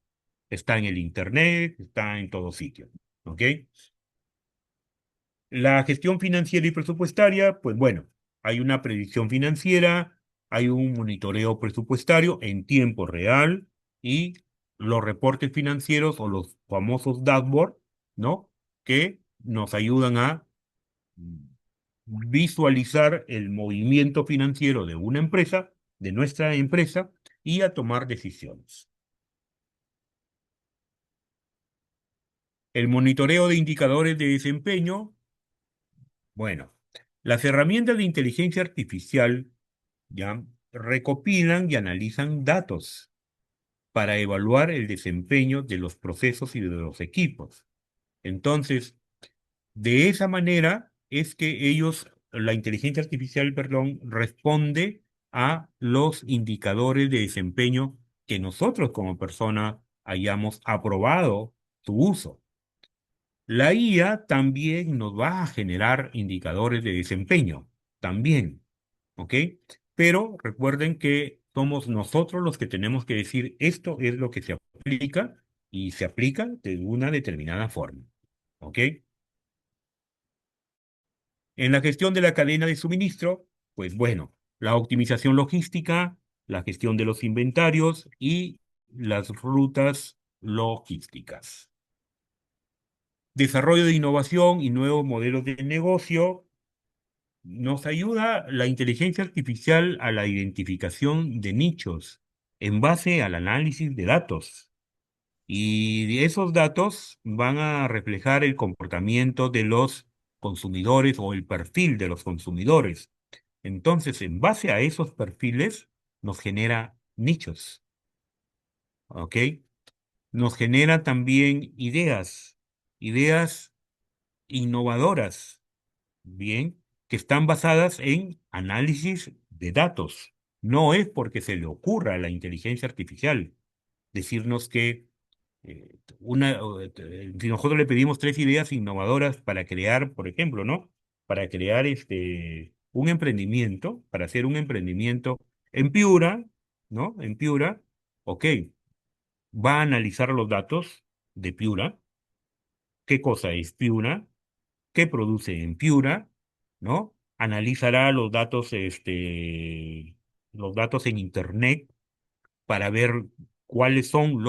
en el Internet, está en todo sitio. ¿Ok? La gestión financiera y presupuestaria, pues bueno, hay una predicción financiera, hay un monitoreo presupuestario en tiempo real y los reportes financieros o los famosos dashboard, ¿no? Que nos ayudan a visualizar el movimiento financiero de una empresa, de nuestra empresa, y a tomar decisiones. El monitoreo de indicadores de desempeño, bueno, las herramientas de inteligencia artificial ya recopilan y analizan datos para evaluar el desempeño de los procesos y de los equipos. Entonces, de esa manera es que la inteligencia artificial, perdón, responde a los indicadores de desempeño que nosotros como persona hayamos aprobado su uso. La IA también nos va a generar indicadores de desempeño, también, ¿ok? Pero recuerden que somos nosotros los que tenemos que decir esto es lo que se aplica y se aplica de una determinada forma, ¿ok? En la gestión de la cadena de suministro, pues bueno, la optimización logística, la gestión de los inventarios y las rutas logísticas. Desarrollo de innovación y nuevos modelos de negocio. Nos ayuda la inteligencia artificial a la identificación de nichos en base al análisis de datos. Y esos datos van a reflejar el comportamiento de los consumidores o el perfil de los consumidores. Entonces, en base a esos perfiles, nos genera nichos, ¿ok? Nos genera también ideas, ideas innovadoras, bien, que están basadas en análisis de datos. No es porque se le ocurra a la inteligencia artificial decirnos que si nosotros le pedimos tres ideas innovadoras para crear, por ejemplo, ¿no? Para crear un emprendimiento, para hacer un emprendimiento en Piura, ¿no? En Piura, ok, va a analizar los datos de Piura, qué cosa es Piura, qué produce en Piura, ¿no? Analizará los datos en Internet para ver cuáles son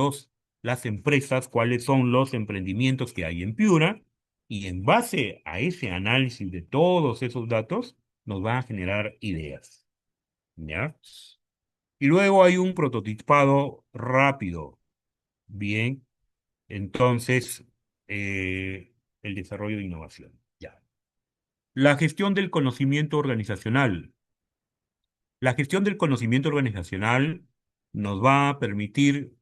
las empresas, cuáles son los emprendimientos que hay en Piura, y en base a ese análisis de todos esos datos, nos va a generar ideas, ¿ya? Y luego hay un prototipado rápido, bien, entonces, el desarrollo de innovación, ya. La gestión del conocimiento organizacional. La gestión del conocimiento organizacional nos va a permitir,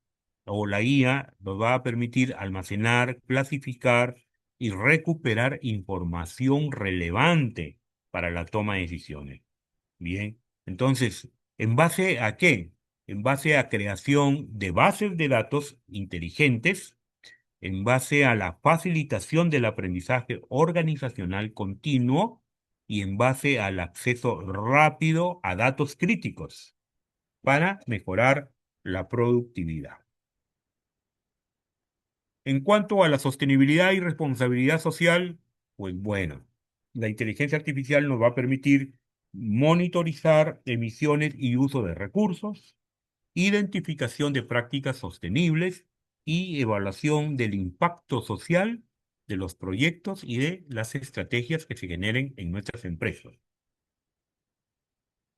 o la IA nos va a permitir almacenar, clasificar y recuperar información relevante para la toma de decisiones. Bien, entonces, ¿en base a qué? En base a creación de bases de datos inteligentes, en base a la facilitación del aprendizaje organizacional continuo y en base al acceso rápido a datos críticos para mejorar la productividad. En cuanto a la sostenibilidad y responsabilidad social, pues bueno, la inteligencia artificial nos va a permitir monitorizar emisiones y uso de recursos, identificación de prácticas sostenibles y evaluación del impacto social de los proyectos y de las estrategias que se generen en nuestras empresas.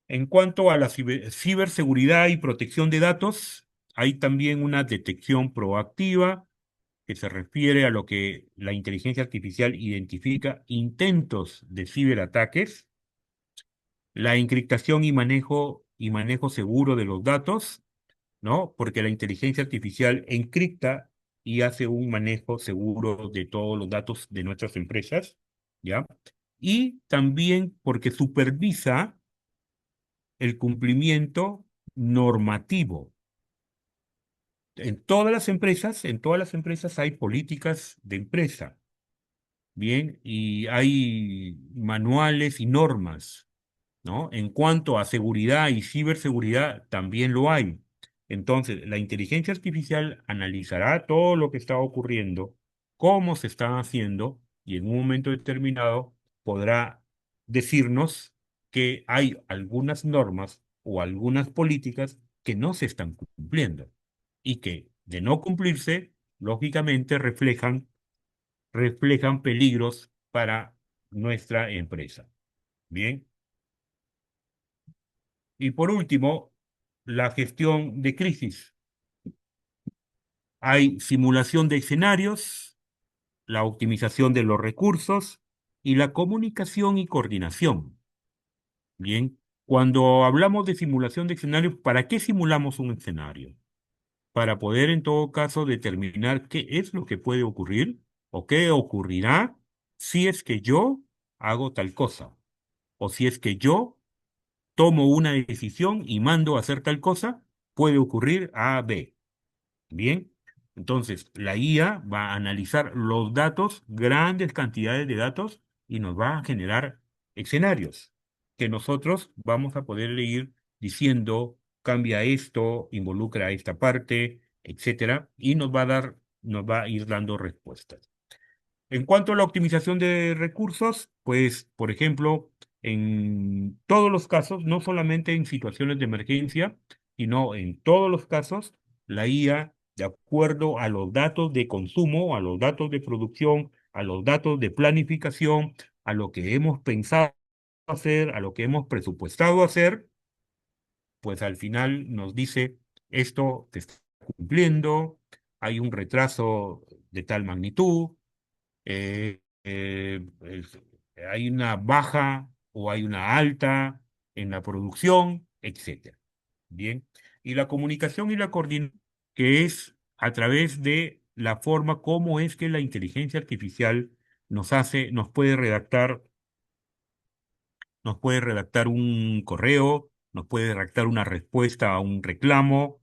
En cuanto a la ciberseguridad y protección de datos, hay también una detección proactiva que se refiere a lo que la inteligencia artificial identifica intentos de ciberataques, la encriptación y manejo seguro de los datos, ¿no? Porque la inteligencia artificial encripta y hace un manejo seguro de todos los datos de nuestras empresas, ¿ya? Y también porque supervisa el cumplimiento normativo. En todas las empresas hay políticas de empresa, ¿bien? Y hay manuales y normas, ¿no? En cuanto a seguridad y ciberseguridad, también lo hay. Entonces, la inteligencia artificial analizará todo lo que está ocurriendo, cómo se están haciendo, y en un momento determinado podrá decirnos que hay algunas normas o algunas políticas que no se están cumpliendo y que, de no cumplirse, lógicamente reflejan peligros para nuestra empresa. Bien. Y por último, la gestión de crisis. Hay simulación de escenarios, la optimización de los recursos y la comunicación y coordinación. Bien, cuando hablamos de simulación de escenarios, ¿para qué simulamos un escenario? Para poder en todo caso determinar qué es lo que puede ocurrir o qué ocurrirá si es que yo hago tal cosa o si es que yo tomo una decisión y mando a hacer tal cosa, puede ocurrir A, B. Bien, entonces la IA va a analizar los datos, grandes cantidades de datos, y nos va a generar escenarios que nosotros vamos a poder ir diciendo, cambia esto, involucra esta parte, etcétera, y nos va a ir dando respuestas. En cuanto a la optimización de recursos, pues, por ejemplo, en todos los casos, no solamente en situaciones de emergencia, sino en todos los casos, la IA, de acuerdo a los datos de consumo, a los datos de producción, a los datos de planificación, a lo que hemos pensado hacer, a lo que hemos presupuestado hacer, pues al final nos dice, esto te está cumpliendo, hay un retraso de tal magnitud, hay una baja o hay una alta en la producción, etcétera. Bien. Y la comunicación y la coordinación, que es a través de la forma como es que la inteligencia artificial nos puede redactar un correo, nos puede redactar una respuesta a un reclamo.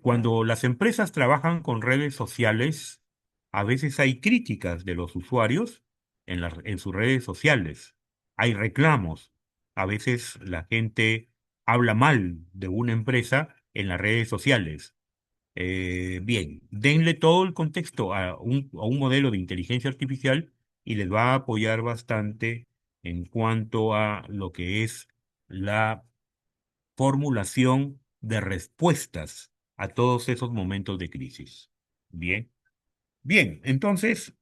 Cuando las empresas trabajan con redes sociales, a veces hay críticas de los usuarios en sus redes sociales. Hay reclamos. A veces la gente habla mal de una empresa en las redes sociales. Bien, denle todo el contexto a un modelo de inteligencia artificial y les va a apoyar bastante en cuanto a lo que es la formulación de respuestas a todos esos momentos de crisis. Bien, bien, entonces,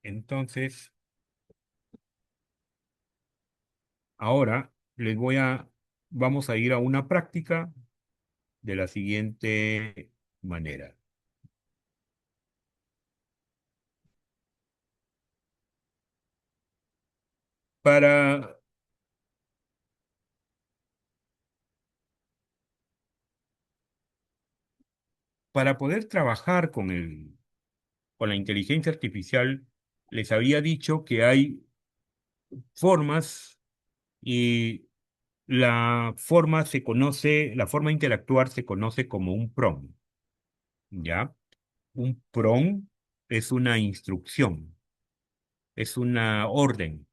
entonces, ahora vamos a ir a una práctica de la siguiente manera. Para, para poder trabajar con la inteligencia artificial, les había dicho que hay formas y la forma de interactuar se conoce como un prompt, ¿ya? Un prompt es una instrucción, es una orden,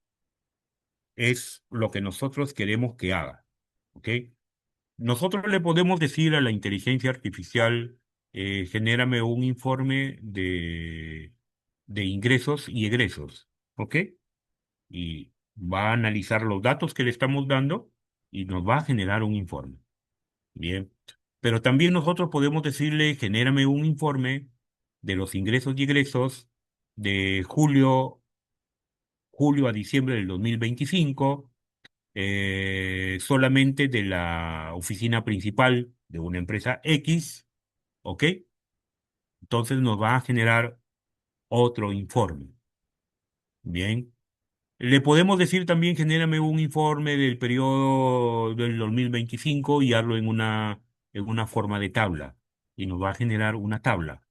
es lo que nosotros queremos que haga, ¿ok? Nosotros le podemos decir a la inteligencia artificial, genérame un informe de ingresos y egresos, ¿ok? Y va a analizar los datos que le estamos dando y nos va a generar un informe. Bien. Pero también nosotros podemos decirle, genérame un informe de los ingresos y egresos de julio a diciembre del 2025, solamente de la oficina principal de una empresa X, ¿ok? Entonces nos va a generar otro informe. Bien. Le podemos decir también, genérame un informe del periodo del 2025 y hazlo en una forma de tabla. Y nos va a generar una tabla,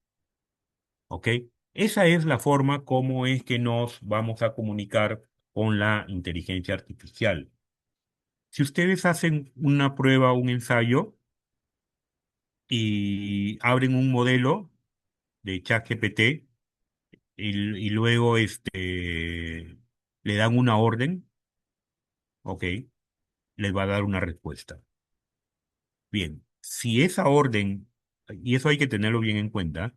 ¿ok? Esa es la forma como es que nos vamos a comunicar con la inteligencia artificial. Si ustedes hacen una prueba, un ensayo y abren un modelo de ChatGPT y luego le dan una orden, ¿ok? Les va a dar una respuesta. Bien, si esa orden, y eso hay que tenerlo bien en cuenta,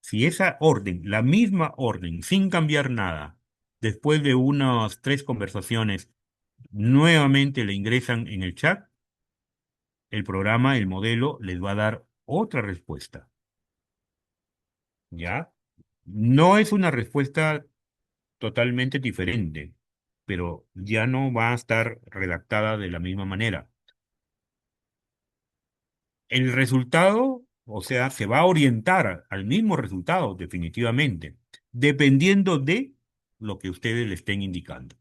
si esa orden, la misma orden, sin cambiar nada, después de unas 3 conversaciones, nuevamente le ingresan en el chat, el programa, el modelo, les va a dar otra respuesta, ¿ya? No es una respuesta totalmente diferente, pero ya no va a estar redactada de la misma manera. El resultado, o sea, se va a orientar al mismo resultado, definitivamente, dependiendo de lo que ustedes le estén indicando.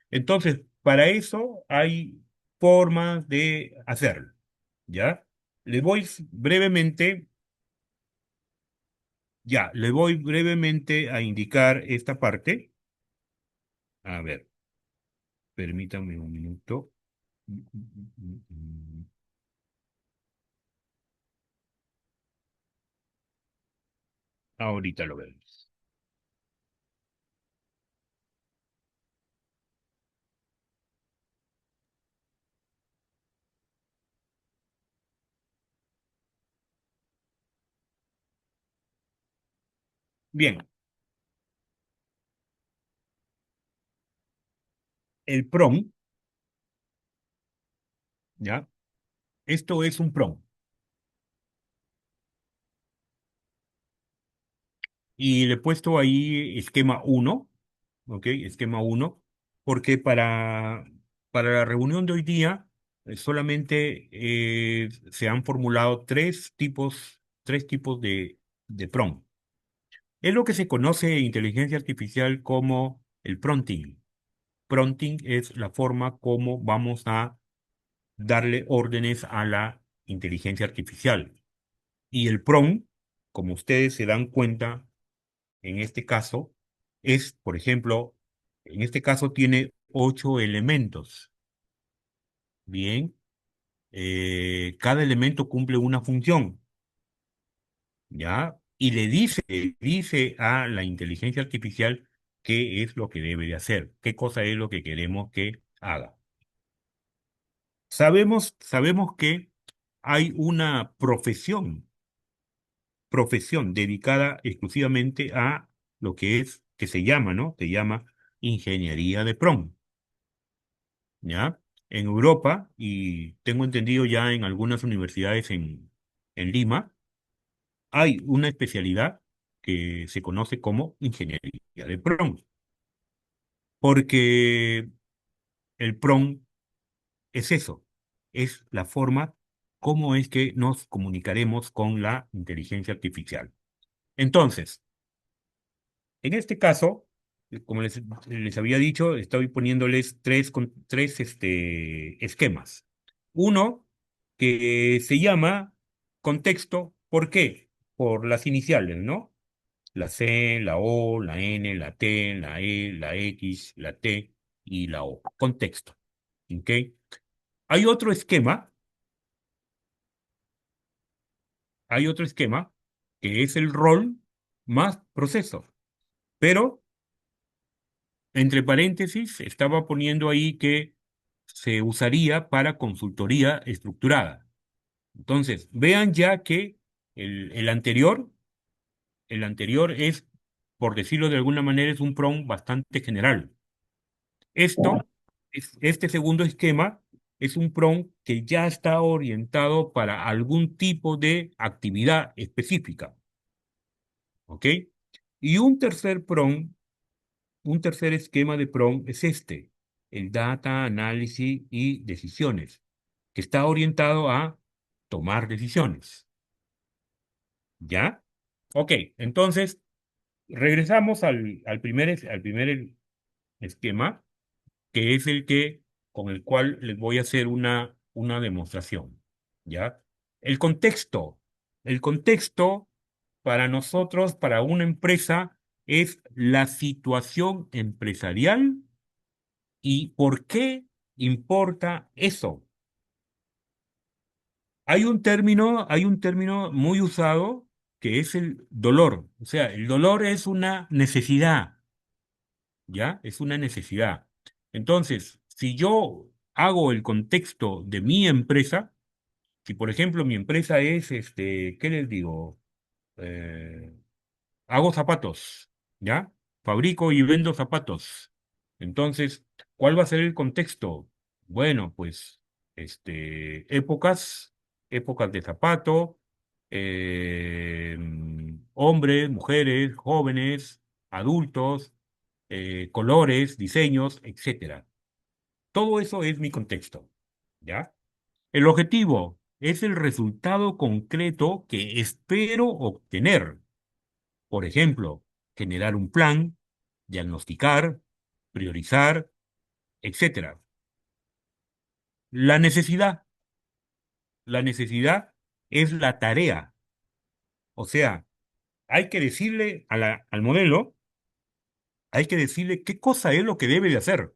Entonces, para eso hay formas de hacerlo, ¿ya? Le voy brevemente, le voy brevemente a indicar esta parte. A ver, permítame un minuto. Ahorita lo vemos. Bien, el PROM, ¿ya? Esto es un PROM. Y le he puesto ahí esquema 1, ¿ok? Esquema uno, porque para la reunión de hoy día solamente se han formulado tres tipos de prompt. Es lo que se conoce en inteligencia artificial como el prompting. Prompting es la forma como vamos a darle órdenes a la inteligencia artificial. Y el prompt, como ustedes se dan cuenta, en este caso, es, por ejemplo, en este caso tiene 8 elementos. Bien, cada elemento cumple una función, ¿ya? Y dice a la inteligencia artificial qué es lo que debe de hacer, qué cosa es lo que queremos que haga. Sabemos que hay una profesión dedicada exclusivamente a lo que es, que se llama, ¿no? Se llama ingeniería de prompt, ¿ya? En Europa, y tengo entendido ya en algunas universidades en Lima, hay una especialidad que se conoce como ingeniería de prompt, porque el prompt es eso, es la forma cómo es que nos comunicaremos con la inteligencia artificial. Entonces, en este caso, como les había dicho, estoy poniéndoles tres esquemas. Uno que se llama contexto, ¿por qué? Por las iniciales, ¿no? La C, la O, la N, la T, la E, la X, la T y la O. Contexto. ¿Ok? Hay otro esquema, hay otro esquema que es el rol más proceso. Pero entre paréntesis, estaba poniendo ahí que se usaría para consultoría estructurada. Entonces, vean ya que el anterior es, por decirlo de alguna manera, es un prompt bastante general. Este segundo esquema es un prompt que ya está orientado para algún tipo de actividad específica, ¿ok? Y un tercer esquema de prompt es el data, análisis y decisiones, que está orientado a tomar decisiones. ¿Ya? Ok, entonces regresamos al primer esquema, que es el con el cual les voy a hacer una demostración. ¿Ya? El contexto. El contexto para nosotros, para una empresa, es la situación empresarial. ¿Y por qué importa eso? Hay un término muy usado que es el dolor. O sea, el dolor es una necesidad, ¿ya? Es una necesidad. Entonces, si yo hago el contexto de mi empresa, si por ejemplo mi empresa es, ¿qué les digo? Eh, Hago zapatos, ¿ya? Fabrico y vendo zapatos. Entonces, ¿cuál va a ser el contexto? Bueno, pues, épocas de zapato, hombres, mujeres, jóvenes, adultos, colores, diseños, etcétera. Todo eso es mi contexto, ¿ya? El objetivo es el resultado concreto que espero obtener. Por ejemplo, generar un plan, diagnosticar, priorizar, etcétera. La necesidad, la necesidad es la tarea. O sea, hay que decirle al modelo, hay que decirle qué cosa es lo que debe de hacer.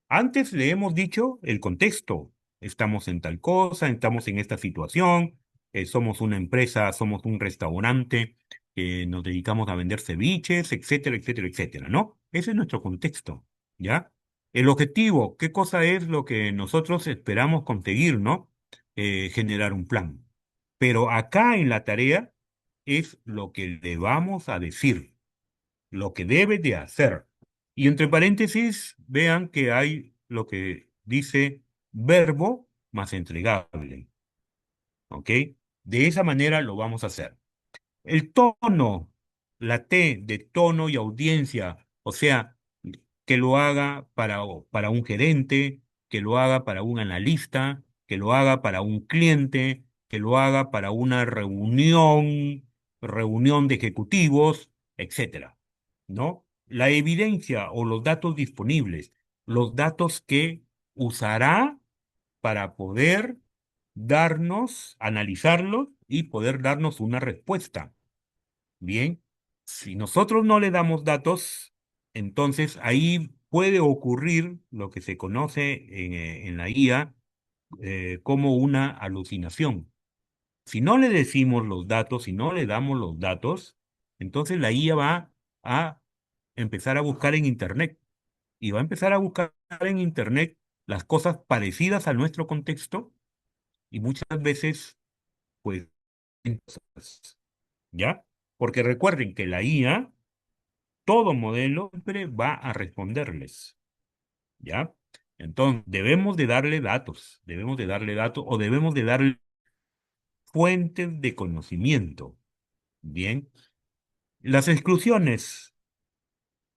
Antes le hemos dicho el contexto. Estamos en tal cosa, estamos en esta situación, somos una empresa, somos un restaurante, nos dedicamos a vender ceviches, etcétera, etcétera, etcétera, ¿no? Ese es nuestro contexto, ¿ya? El objetivo, ¿qué cosa es lo que nosotros esperamos conseguir, ¿no? Generar un plan. Pero acá en la tarea es lo que le vamos a decir, lo que debe de hacer. Y entre paréntesis, vean que hay lo que dice verbo más entregable, ¿ok? De esa manera lo vamos a hacer. El tono, la T de tono y audiencia, o sea, que lo haga para un gerente, que lo haga para un analista, que lo haga para un cliente, que lo haga para una reunión de ejecutivos, etcétera, ¿no? La evidencia o los datos disponibles, los datos que usará para poder analizarlos y poder darnos una respuesta. Bien, si nosotros no le damos datos, entonces ahí puede ocurrir lo que se conoce en la IA como una alucinación. Si no le decimos los datos, si no le damos los datos, entonces la IA va a empezar a buscar en Internet y va a empezar a buscar en Internet las cosas parecidas a nuestro contexto y muchas veces, pues, ¿ya? Porque recuerden que la IA, todo modelo siempre va a responderles, ¿ya? Entonces, debemos de darle datos o debemos de darle fuentes de conocimiento, ¿bien? Las exclusiones,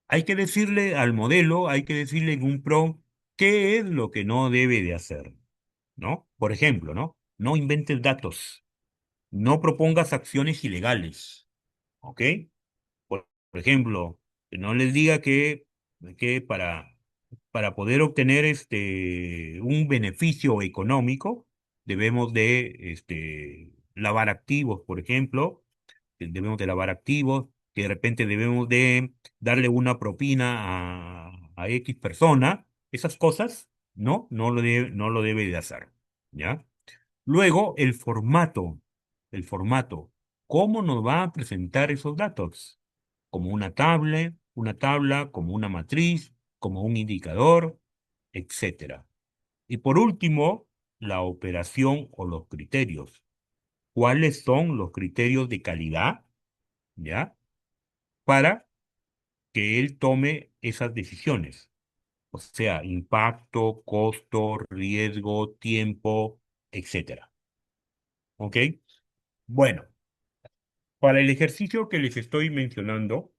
hay que decirle al modelo, hay que decirle en un prompt qué es lo que no debe de hacer, ¿no? Por ejemplo, ¿no? No inventes datos, no propongas acciones ilegales, ¿ok? Por ejemplo, que no les diga que para poder obtener un beneficio económico, debemos de lavar activos, por ejemplo, que debemos de lavar activos, que de repente debemos de darle una propina a X persona, esas cosas, no lo debe de hacer, ¿ya? Luego, el formato, ¿cómo nos va a presentar esos datos? Como una tabla, como una matriz, como un indicador, etcétera. Y por último, la operación o los criterios. ¿Cuáles son los criterios de calidad, ya? Para que él tome esas decisiones. O sea, impacto, costo, riesgo, tiempo, etcétera. ¿Ok? Bueno, para el ejercicio que les estoy mencionando,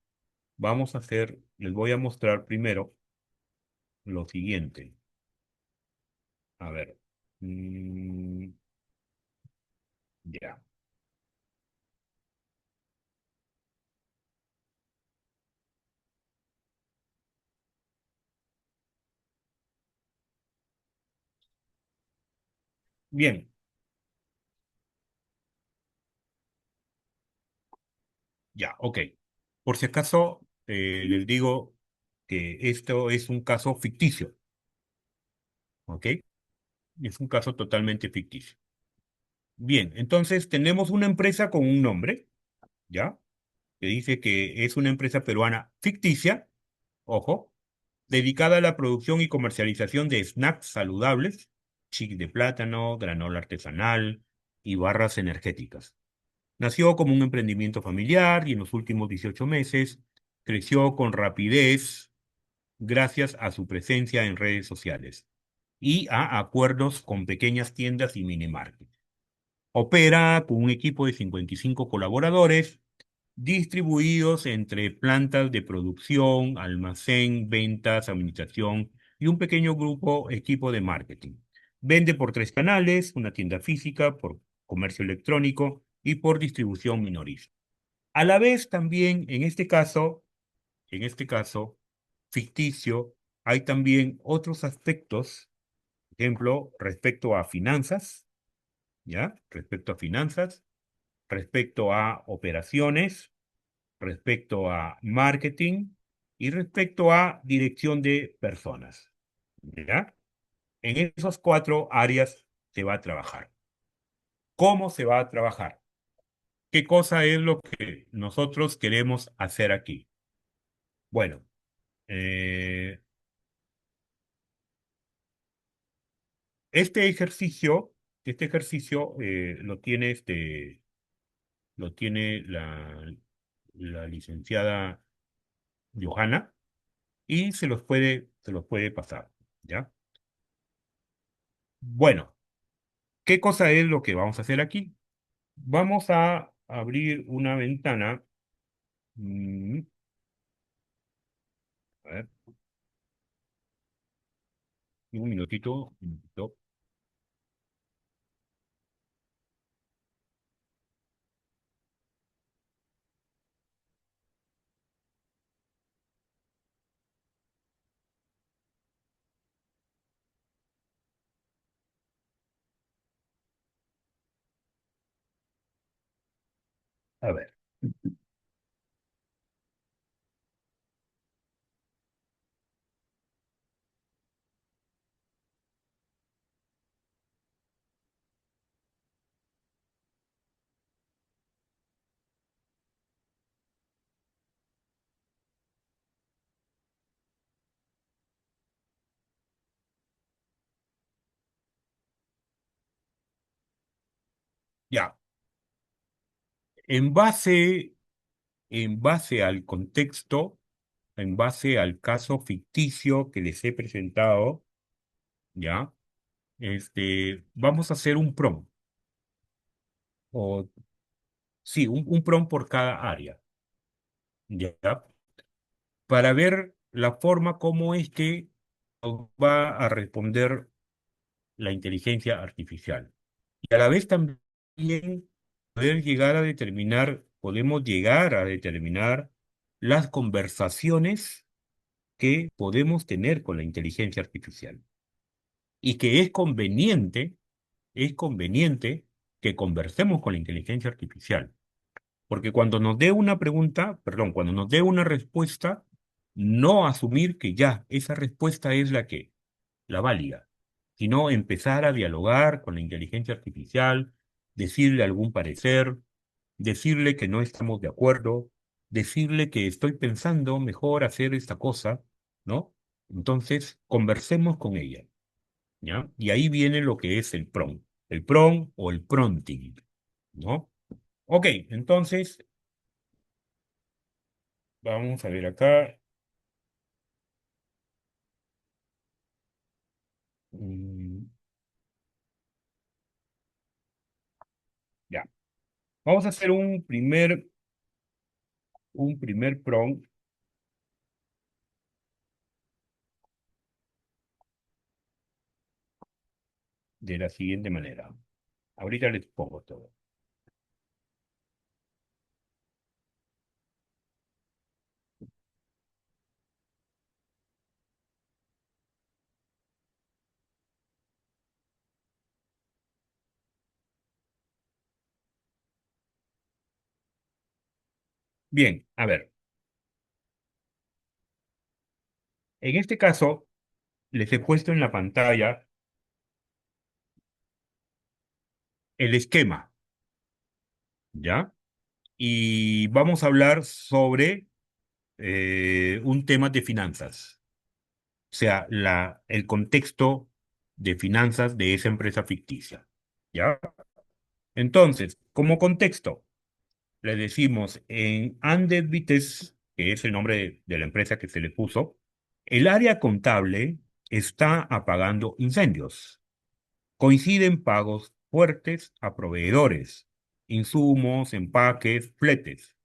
les voy a mostrar primero lo siguiente. A ver. mm, ya. Bien, ya, ok. Por si acaso, les digo que esto es un caso ficticio, ¿ok? Es un caso totalmente ficticio. Bien, entonces tenemos una empresa con un nombre, ¿ya? Que dice que es una empresa peruana ficticia, ojo, dedicada a la producción y comercialización de snacks saludables, chips de plátano, granola artesanal y barras energéticas. Nació como un emprendimiento familiar y en los últimos 18 meses creció con rapidez gracias a su presencia en redes sociales y a acuerdos con pequeñas tiendas y mini markets. Opera con un equipo de 55 colaboradores distribuidos entre plantas de producción, almacén, ventas, administración y un pequeño equipo de marketing. Vende por tres canales, una tienda física, por comercio electrónico y por distribución minorista. A la vez también, en este caso ficticio, hay también otros aspectos, por ejemplo, respecto a finanzas, ¿ya? Respecto a operaciones, respecto a marketing y respecto a dirección de personas. ¿Ya? En esas cuatro áreas se va a trabajar. ¿Cómo se va a trabajar? ¿Qué cosa es lo que nosotros queremos hacer aquí? Bueno, eh, este ejercicio, este ejercicio lo tiene la licenciada Johanna y se los puede pasar, ¿ya? Bueno, ¿qué cosa es lo que vamos a hacer aquí? Vamos a abrir una ventana. mm, a ver, Un minutito, un minutito. A ver, ya. En base, en base al contexto, en base al caso ficticio que les he presentado, ¿ya? Vamos a hacer un PROM, o sí, un PROM por cada área, ¿ya? Para ver la forma como es que nos va a responder la inteligencia artificial. Y a la vez también podemos llegar a determinar las conversaciones que podemos tener con la inteligencia artificial. Y que es conveniente que conversemos con la inteligencia artificial. Porque cuando nos dé una pregunta, perdón, cuando nos dé una respuesta, no asumir que ya esa respuesta es la válida, sino empezar a dialogar con la inteligencia artificial, decirle algún parecer, decirle que no estamos de acuerdo, decirle que estoy pensando mejor hacer esta cosa, ¿no? Entonces, conversemos con ella, ¿ya? Y ahí viene lo que es el PROM o el prompting, ¿no? Ok, entonces, vamos a ver acá. Mm, ya. Vamos a hacer un primer prompt de la siguiente manera. Ahorita les pongo todo. Bien, a ver. En este caso, les he puesto en la pantalla el esquema, ¿ya? Y vamos a hablar sobre un tema de finanzas, o sea, el contexto de finanzas de esa empresa ficticia, ¿ya? Entonces, como contexto, le decimos en Andes Vites, que es el nombre de la empresa que se le puso, el área contable está apagando incendios. Coinciden pagos fuertes a proveedores, insumos, empaques, fletes,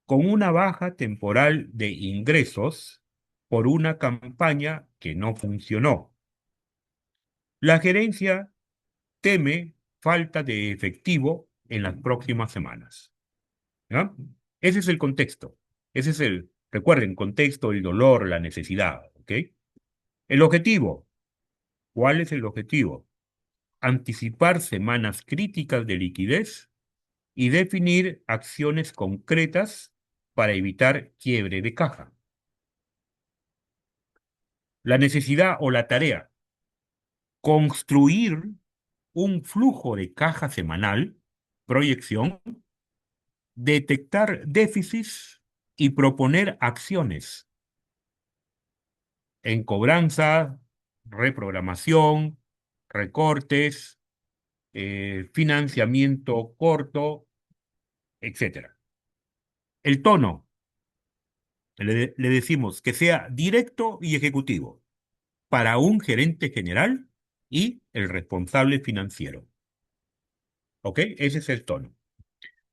con una baja temporal de ingresos por una campaña que no funcionó. La gerencia teme falta de efectivo en las próximas semanas. ¿Ya? Ese es el contexto. Recuerden, contexto, el dolor, la necesidad, ¿ok? El objetivo. ¿Cuál es el objetivo? Anticipar semanas críticas de liquidez y definir acciones concretas para evitar quiebre de caja. La necesidad o la tarea, construir un flujo de caja semanal, proyección, detectar déficits y proponer acciones en cobranza, reprogramación, recortes, financiamiento corto, etcétera. El tono, le decimos que sea directo y ejecutivo para un gerente general y el responsable financiero. ¿Ok? Ese es el tono.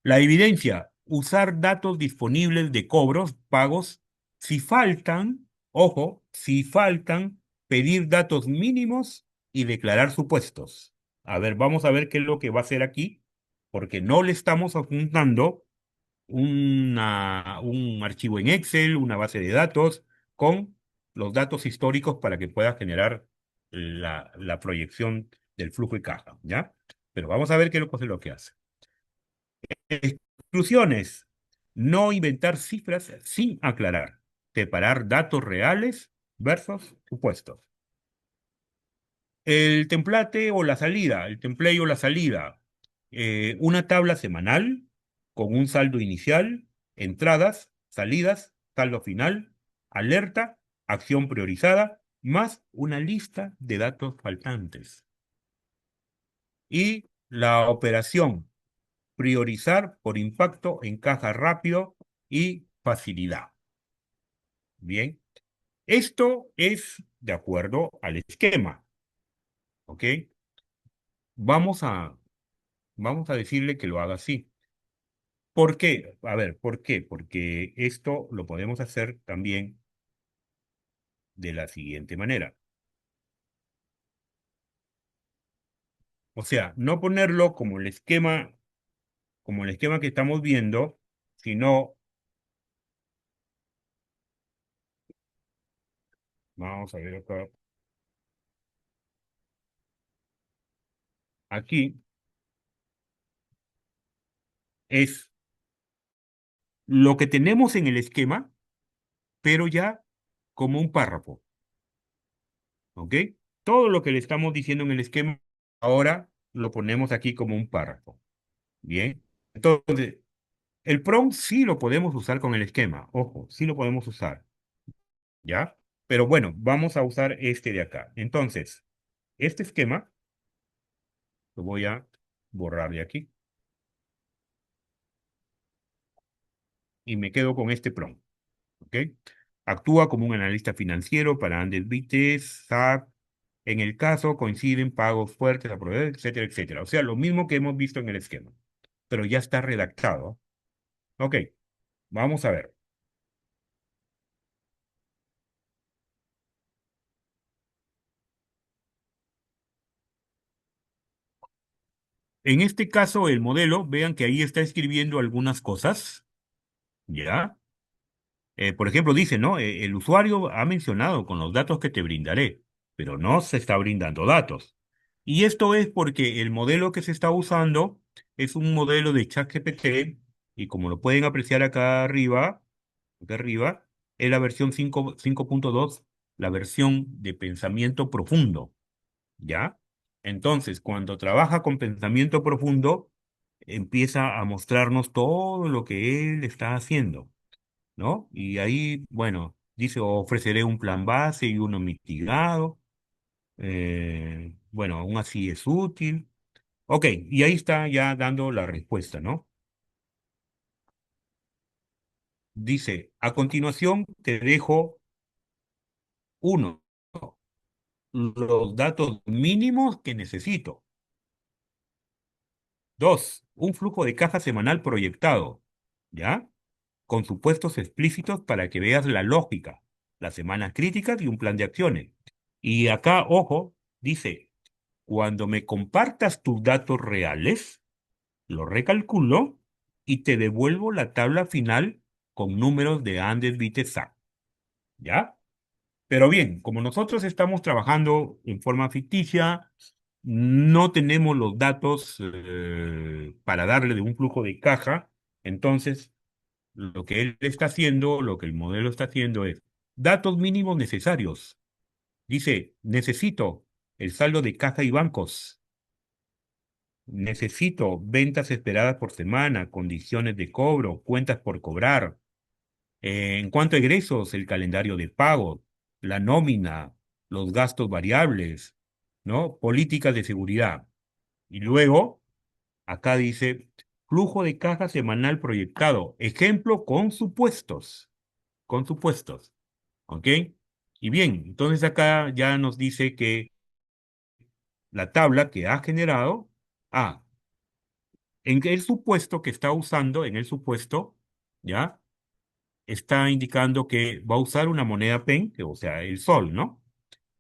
La evidencia, usar datos disponibles de cobros, pagos, si faltan, ojo, si faltan pedir datos mínimos y declarar supuestos. A ver, vamos a ver qué es lo que va a hacer aquí, porque no le estamos adjuntando un archivo en Excel, una base de datos, con los datos históricos para que pueda generar la proyección del flujo de caja, ¿ya? Pero vamos a ver qué es lo que hace. Exclusiones. No inventar cifras sin aclarar. Separar datos reales versus supuestos. El template o la salida, el template o la salida. Una tabla semanal con un saldo inicial, entradas, salidas, saldo final, alerta, acción priorizada, más una lista de datos faltantes. Y la operación, priorizar por impacto, encaja rápido y facilidad. Bien, esto es de acuerdo al esquema, ¿ok? Vamos a, vamos a decirle que lo haga así. ¿Por qué? A ver, ¿por qué? Porque esto lo podemos hacer también de la siguiente manera. O sea, no ponerlo como el esquema que estamos viendo, sino, vamos a ver acá, aquí es lo que tenemos en el esquema, pero ya como un párrafo, ¿ok? Todo lo que le estamos diciendo en el esquema, ahora lo ponemos aquí como un párrafo. Bien. Entonces, el prompt sí lo podemos usar con el esquema, ojo, sí lo podemos usar, ¿ya? Pero bueno, vamos a usar este de acá. Entonces, este esquema lo voy a borrar de aquí y me quedo con este prompt, ¿ok? Actúa como un analista financiero para Andes Bites, SAP. En el caso coinciden pagos fuertes a proveedores, etcétera, etcétera. O sea, lo mismo que hemos visto en el esquema, pero ya está redactado. Ok, vamos a ver. En este caso, el modelo, vean que ahí está escribiendo algunas cosas, ¿ya? Por ejemplo, dice, ¿no? El usuario ha mencionado con los datos que te brindaré, pero no se está brindando datos. Y esto es porque el modelo que se está usando es un modelo de ChatGPT y como lo pueden apreciar acá arriba, es la versión 5.2, la versión de pensamiento profundo, ¿ya? Entonces, cuando trabaja con pensamiento profundo, empieza a mostrarnos todo lo que él está haciendo, ¿no? Y ahí, bueno, dice, ofreceré un plan base y uno mitigado. Bueno, aún así es útil. Ok, y ahí está ya dando la respuesta, ¿no? Dice, a continuación te dejo uno, los datos mínimos que necesito. Dos, un flujo de caja semanal proyectado, ¿ya? Con supuestos explícitos para que veas la lógica, las semanas críticas y un plan de acciones. Y acá, ojo, dice, cuando me compartas tus datos reales, lo recalculo y te devuelvo la tabla final con números de Andes Vitezak, ¿ya? Pero bien, como nosotros estamos trabajando en forma ficticia, no tenemos los datos para darle de un flujo de caja, entonces lo que él está haciendo, lo que el modelo está haciendo es datos mínimos necesarios. Dice, necesito el saldo de caja y bancos. Necesito ventas esperadas por semana, condiciones de cobro, cuentas por cobrar. En cuanto a egresos, el calendario de pago, la nómina, los gastos variables, ¿no? Políticas de seguridad. Y luego, acá dice, flujo de caja semanal proyectado. Ejemplo con supuestos, ¿ok? Y bien, entonces acá ya nos dice que la tabla que ha generado, en el supuesto que está usando, en el supuesto, ¿ya? Está indicando que va a usar una moneda PEN, o sea, el sol, ¿no?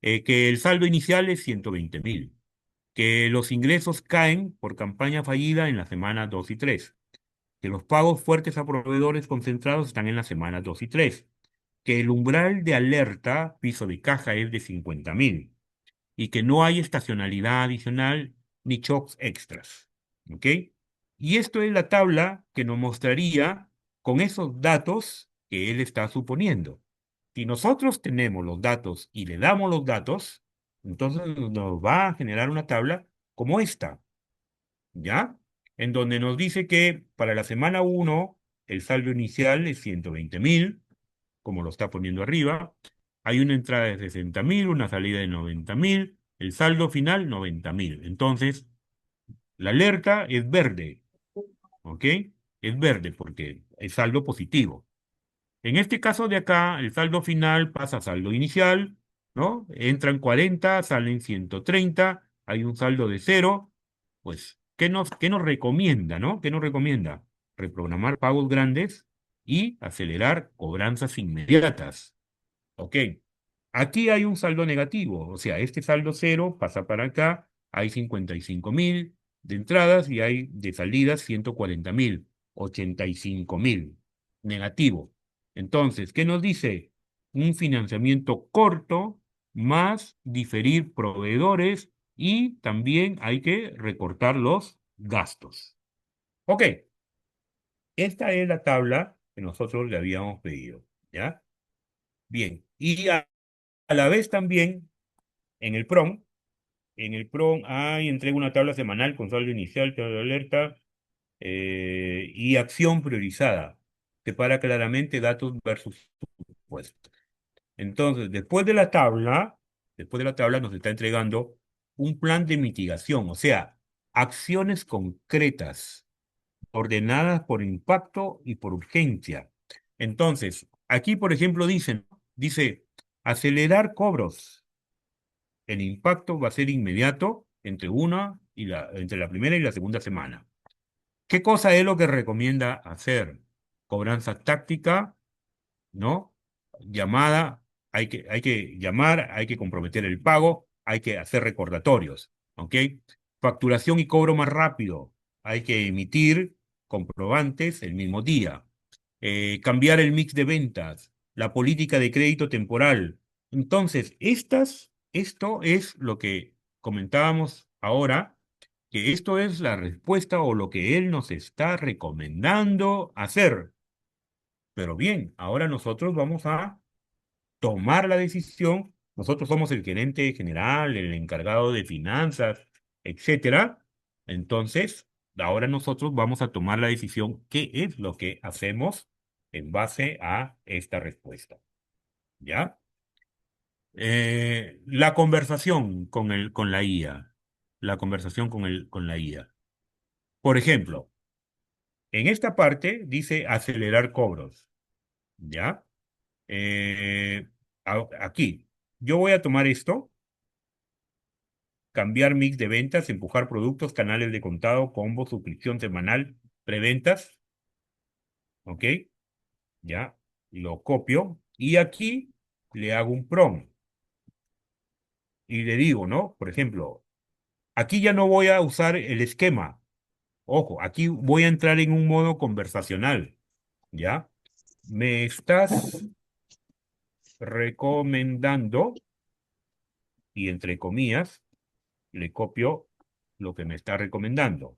Que el saldo inicial es 120.000, que los ingresos caen por campaña fallida en la semana 2 y 3, que los pagos fuertes a proveedores concentrados están en la semana 2 y 3, que el umbral de alerta, piso de caja, es de 50.000 y que no hay estacionalidad adicional ni shocks extras. ¿Ok? Y esto es la tabla que nos mostraría con esos datos que él está suponiendo. Si nosotros tenemos los datos y le damos los datos, entonces nos va a generar una tabla como esta, ¿ya? En donde nos dice que para la semana 1 el saldo inicial es 120.000, como lo está poniendo arriba. Hay una entrada de 60.000, una salida de 90.000, el saldo final 90.000. Entonces, la alerta es verde, ¿ok? Es verde porque es saldo positivo. En este caso de acá, el saldo final pasa a saldo inicial, ¿no? Entran 40, salen 130, hay un saldo de cero. Pues, ¿qué nos recomienda, no? ¿Qué nos recomienda? Reprogramar pagos grandes y acelerar cobranzas inmediatas. Ok, aquí hay un saldo negativo, o sea, este saldo cero pasa para acá, hay 55.000 de entradas y hay de salidas 140.000, 85.000, negativo. Entonces, ¿qué nos dice? Un financiamiento corto más diferir proveedores y también hay que recortar los gastos. Ok, esta es la tabla que nosotros le habíamos pedido, ¿ya? Bien, y a la vez también en el PROM hay entrega una tabla semanal con saldo inicial, tabla de alerta y acción priorizada. Separa claramente datos versus supuestos. Entonces, después de la tabla nos está entregando un plan de mitigación, o sea, acciones concretas, ordenadas por impacto y por urgencia. Entonces, aquí, por ejemplo, dice, acelerar cobros. El impacto va a ser inmediato entre la primera y la segunda semana. ¿Qué cosa es lo que recomienda hacer? Cobranza táctica, ¿no? Llamada, hay que llamar, hay que comprometer el pago, hay que hacer recordatorios, ¿ok? Facturación y cobro más rápido, hay que emitir comprobantes el mismo día. Cambiar el mix de ventas, la política de crédito temporal. Entonces, esto es lo que comentábamos ahora, que esto es la respuesta o lo que él nos está recomendando hacer. Pero bien, ahora nosotros vamos a tomar la decisión. Nosotros somos el gerente general, el encargado de finanzas, etcétera. Entonces, ahora nosotros vamos a tomar la decisión qué es lo que hacemos en base a esta respuesta. ¿Ya? La conversación con la IA. La conversación con la IA. Por ejemplo, en esta parte dice acelerar cobros. ¿Ya? Eh, Aquí, yo voy a tomar esto, cambiar mix de ventas, empujar productos, canales de contado, combo, suscripción semanal, preventas, ¿ok? Ya, lo copio y aquí le hago un prompt y le digo, ¿no? Por ejemplo, aquí ya no voy a usar el esquema. Ojo, aquí voy a entrar en un modo conversacional, ¿ya? Me estás recomendando, y entre comillas, le copio lo que me está recomendando,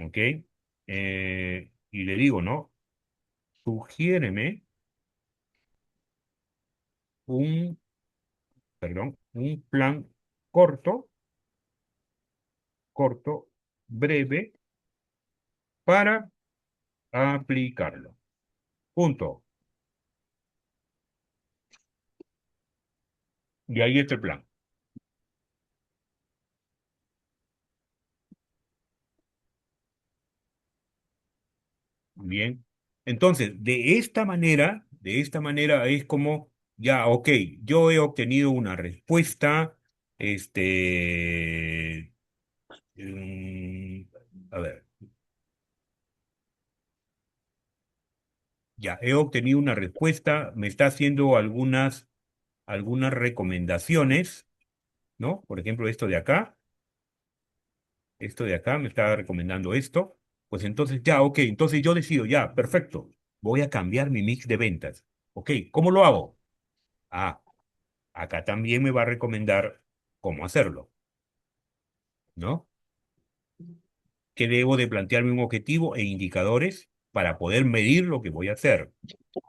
¿ok? Y le digo, ¿no? Sugiéreme un, perdón, un plan corto, corto, breve, para aplicarlo. Punto. Y ahí está el plan. Bien. Entonces, de esta manera es como, ya, ok, yo he obtenido una respuesta, este, mm, a ver, ya he obtenido una respuesta, me está haciendo algunas recomendaciones, ¿no? Por ejemplo, esto de acá me está recomendando esto, pues entonces ya, ok, entonces yo decido, ya, perfecto, voy a cambiar mi mix de ventas. Ok, ¿cómo lo hago? Ah, acá también me va a recomendar cómo hacerlo, ¿no? Que debo de plantearme un objetivo e indicadores para poder medir lo que voy a hacer.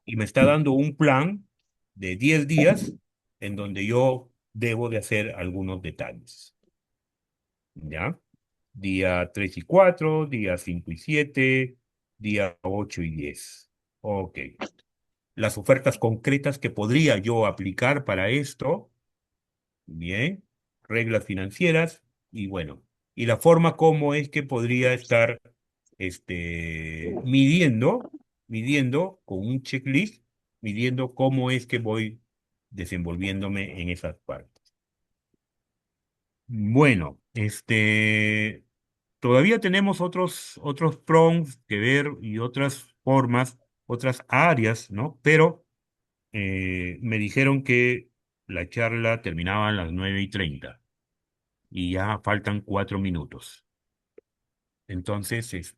Y me está dando un plan de 10 días en donde yo debo de hacer algunos detalles, ¿ya? Día 3 y 4, día 5 y 7, día 8 y 10. Ok. Las ofertas concretas que podría yo aplicar para esto, bien, reglas financieras y bueno, y la forma como es que podría estar midiendo con un checklist, midiendo cómo es que voy desenvolviéndome en esas partes. Bueno, todavía tenemos otros prompts que ver y otras formas, otras áreas, ¿no? Pero me dijeron que la charla terminaba a las 9:30 y ya faltan 4 minutos. Entonces,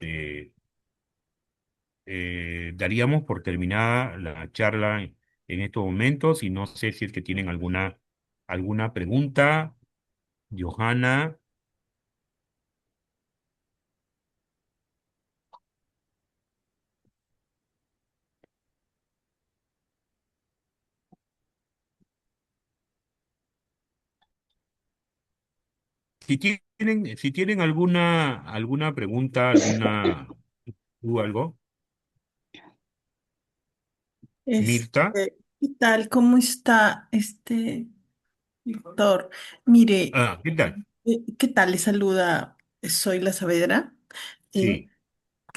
daríamos por terminada la charla en estos momentos y no sé si es que tienen alguna pregunta, Johanna. Si tienen alguna pregunta, algo, Mirta. ¿Qué tal? ¿Cómo está doctor? Mire, Ah, ¿qué tal? ¿qué tal? Le saluda, soy la Saavedra. Eh,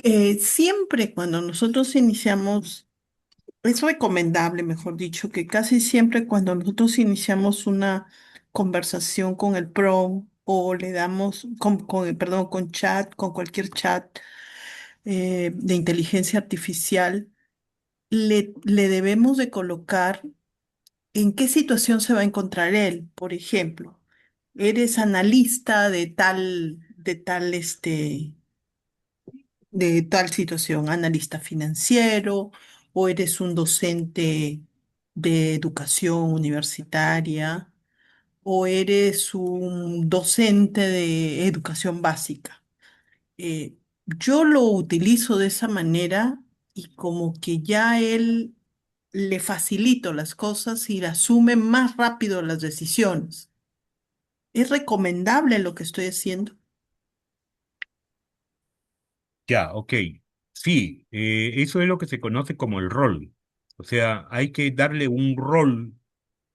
Sí, Siempre cuando nosotros iniciamos, es recomendable, mejor dicho, que casi siempre cuando nosotros iniciamos una conversación con el PRO o le damos, perdón, con chat, con cualquier chat de inteligencia artificial, le debemos de colocar en qué situación se va a encontrar él. Por ejemplo, eres analista de tal situación, analista financiero, o eres un docente de educación universitaria, o eres un docente de educación básica. Yo lo utilizo de esa manera y como que ya él le facilito las cosas y asume más rápido las decisiones. ¿Es recomendable lo que estoy haciendo? ya, ok. Sí, eso es lo que se conoce como el rol. O sea, hay que darle un rol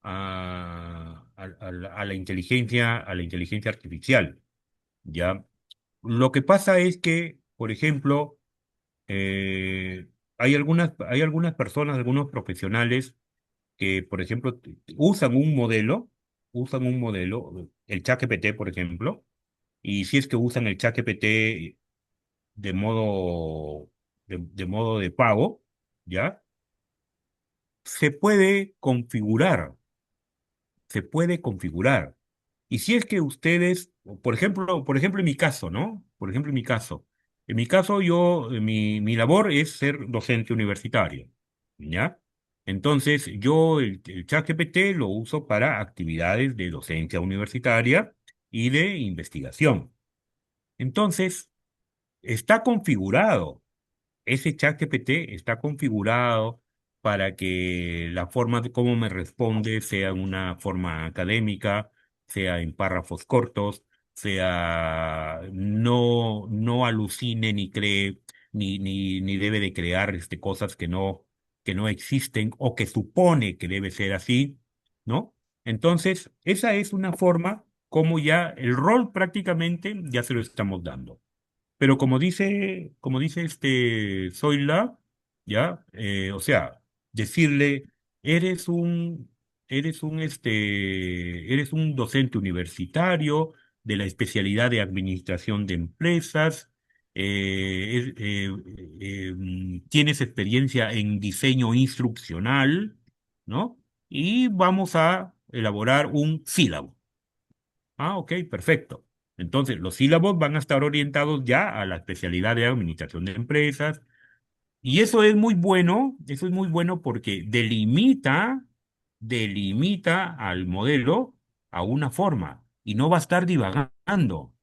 a la inteligencia artificial, ¿ya? Lo que pasa es que, por ejemplo, hay algunas personas, algunos profesionales que, por ejemplo, usan un modelo, el ChatGPT, por ejemplo, y si es que usan el ChatGPT de modo de pago, ¿ya? Se puede configurar, se puede configurar. Y si es que ustedes, por ejemplo en mi caso, ¿no? Por ejemplo en mi caso mi labor es ser docente universitario, ¿ya? Entonces yo el ChatGPT lo uso para actividades de docencia universitaria y de investigación. Entonces, está configurado. Ese chat GPT está configurado para que la forma de cómo me responde sea una forma académica, sea en párrafos cortos, sea no alucine ni cree, ni debe de crear cosas que no existen o que supone que debe ser así, ¿no? Entonces, esa es una forma como ya el rol prácticamente ya se lo estamos dando. Pero como dice Zoila, ¿ya? O sea, decirle, eres un, eres un docente universitario de la especialidad de administración de empresas, tienes experiencia en diseño instruccional, ¿no? y vamos a elaborar un sílabo. Ah, ok, perfecto. Entonces, los sílabos van a estar orientados ya a la especialidad de administración de empresas, y eso es muy bueno porque delimita al modelo a una forma y no va a estar divagando.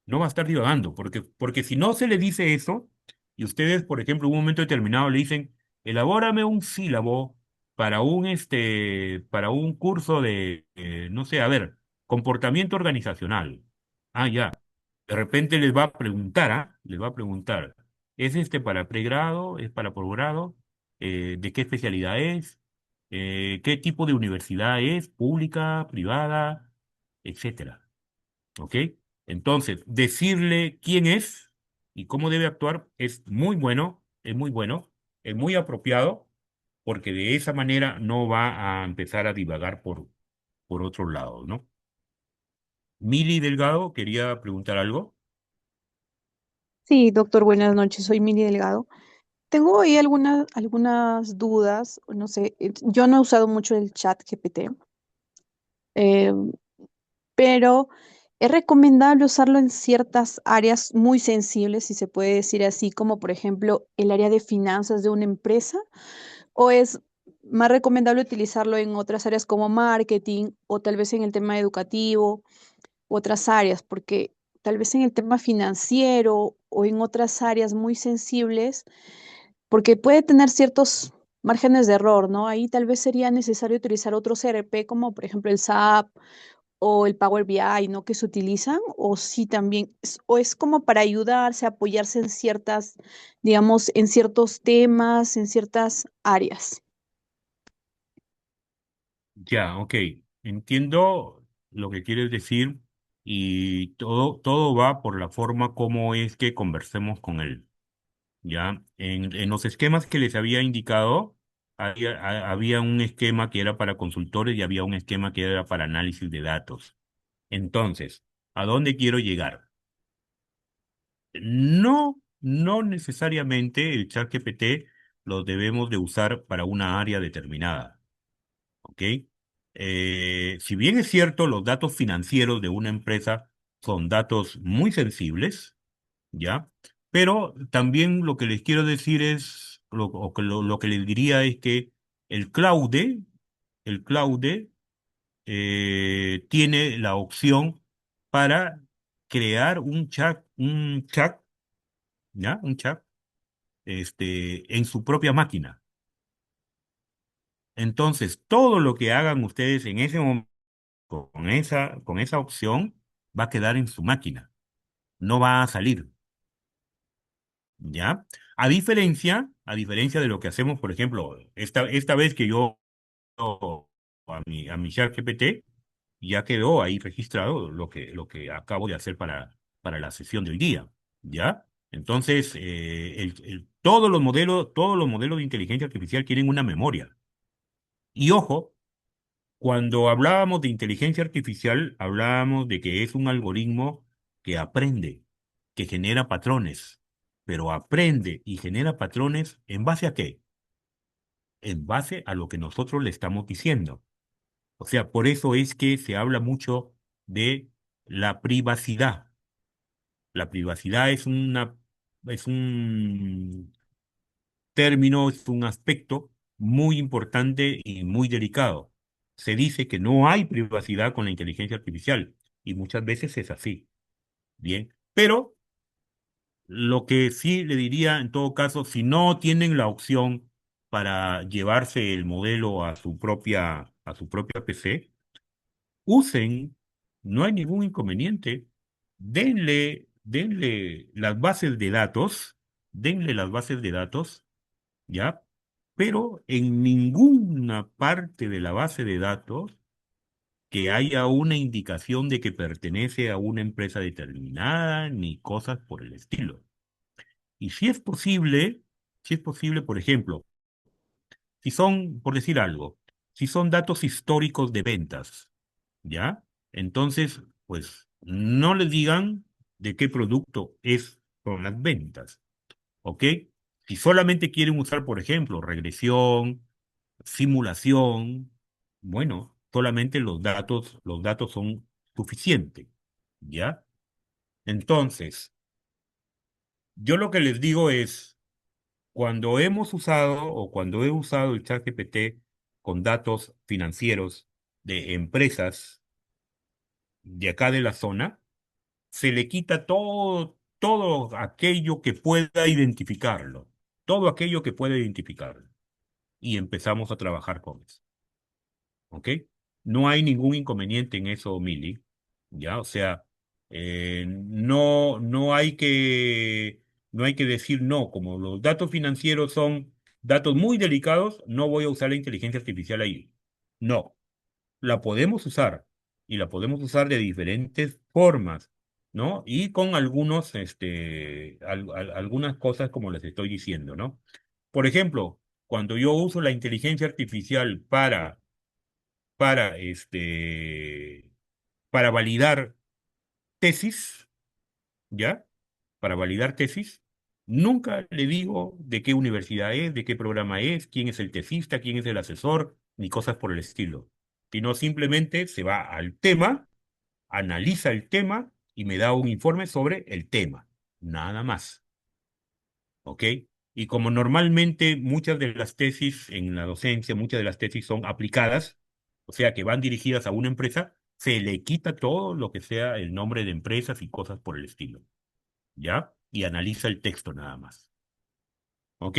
No va a estar divagando, porque si no se le dice eso, y ustedes, por ejemplo, en un momento determinado le dicen, elabórame un sílabo para un curso de, no sé, a ver, comportamiento organizacional. Ah, ya. De repente les va a preguntar, ¿ah? Les va a preguntar, ¿es para pregrado? ¿Es para posgrado? ¿De qué especialidad es? ¿Qué tipo de universidad es? ¿Pública, privada? Etcétera. ¿Ok? Entonces, decirle quién es y cómo debe actuar es muy bueno, es muy bueno, es muy apropiado, porque de esa manera no va a empezar a divagar por otro lado, ¿no? Mili Delgado quería preguntar algo. Sí, doctor, buenas noches. Soy Mili Delgado. Tengo ahí algunas dudas. No sé, yo no he usado mucho el chat GPT, eh, pero es recomendable usarlo en ciertas áreas muy sensibles, si se puede decir así, como por ejemplo el área de finanzas de una empresa, o es más recomendable utilizarlo en otras áreas como marketing o tal vez en el tema educativo u otras áreas, porque tal vez en el tema financiero o en otras áreas muy sensibles porque puede tener ciertos márgenes de error, ¿no? Ahí tal vez sería necesario utilizar otro CRP como por ejemplo el SAP o el Power BI, ¿no? Que se utilizan, o sí también, o es como para ayudarse, apoyarse en ciertas, digamos, en ciertos temas, en ciertas áreas. Ya, ok. Entiendo lo que quieres decir y todo va por la forma como es que conversemos con él. ¿Ya? En los esquemas que les había indicado, había un esquema que era para consultores y había un esquema que era para análisis de datos. Entonces, ¿a dónde quiero llegar? No necesariamente el chat GPT lo debemos de usar para una área determinada, ¿ok? Si bien es cierto, los datos financieros de una empresa son datos muy sensibles, ¿ya? Pero también lo que les quiero decir es, lo que les diría es que el Claude, el Claude tiene la opción para crear un chat, ¿ya? Un chat, en su propia máquina. Entonces, todo lo que hagan ustedes en ese momento con esa opción va a quedar en su máquina, no va a salir. ¿Ya? A diferencia de lo que hacemos, por ejemplo, esta vez que yo a mi chat GPT, ya quedó ahí registrado lo que acabo de hacer para la sesión del día, ¿ya? Entonces, todos los modelos de inteligencia artificial tienen una memoria. Y ojo, cuando hablábamos de inteligencia artificial, hablábamos de que es un algoritmo que aprende, que genera patrones, pero aprende y genera patrones ¿en base a qué? En base a lo que nosotros le estamos diciendo. O sea, por eso es que se habla mucho de la privacidad. La privacidad es un término, es un aspecto muy importante y muy delicado. Se dice que no hay privacidad con la inteligencia artificial y muchas veces es así. Bien, pero lo que sí le diría en todo caso, si no tienen la opción para llevarse el modelo a su propia PC, usen, no hay ningún inconveniente, denle las bases de datos, denle las bases de datos, ¿ya? Pero en ninguna parte de la base de datos que haya una indicación de que pertenece a una empresa determinada, ni cosas por el estilo. Y si es posible, por ejemplo, si son, por decir algo, si son datos históricos de ventas, ¿ya? Entonces, pues no les digan de qué producto son las ventas, ¿ok? Si solamente quieren usar, por ejemplo, regresión, simulación, Bueno, solamente los datos son suficientes, ¿ya? Entonces, yo lo que les digo es, cuando hemos usado o cuando he usado el ChatGPT con datos financieros de empresas de acá de la zona, se le quita todo aquello que pueda identificarlo, todo aquello que pueda identificarlo, y empezamos a trabajar con eso. ¿Ok? No hay ningún inconveniente en eso, Mili, ¿ya? O sea, no hay que decir no, como los datos financieros son datos muy delicados, no voy a usar la inteligencia artificial ahí. No, la podemos usar y la podemos usar de diferentes formas, ¿no? Y con algunas cosas como les estoy diciendo, ¿no? Por ejemplo, cuando yo uso la inteligencia artificial para, este, para validar tesis, ¿ya? Para validar tesis, nunca le digo de qué universidad es, de qué programa es, quién es el tesista, quién es el asesor, ni cosas por el estilo, sino simplemente se va al tema, analiza el tema y me da un informe sobre el tema, nada más. ¿Ok? Y como normalmente muchas de las tesis en la docencia, muchas de las tesis son aplicadas, o sea, que van dirigidas a una empresa, se le quita todo lo que sea el nombre de empresas y cosas por el estilo, ¿ya? Y analiza el texto nada más. ¿Ok?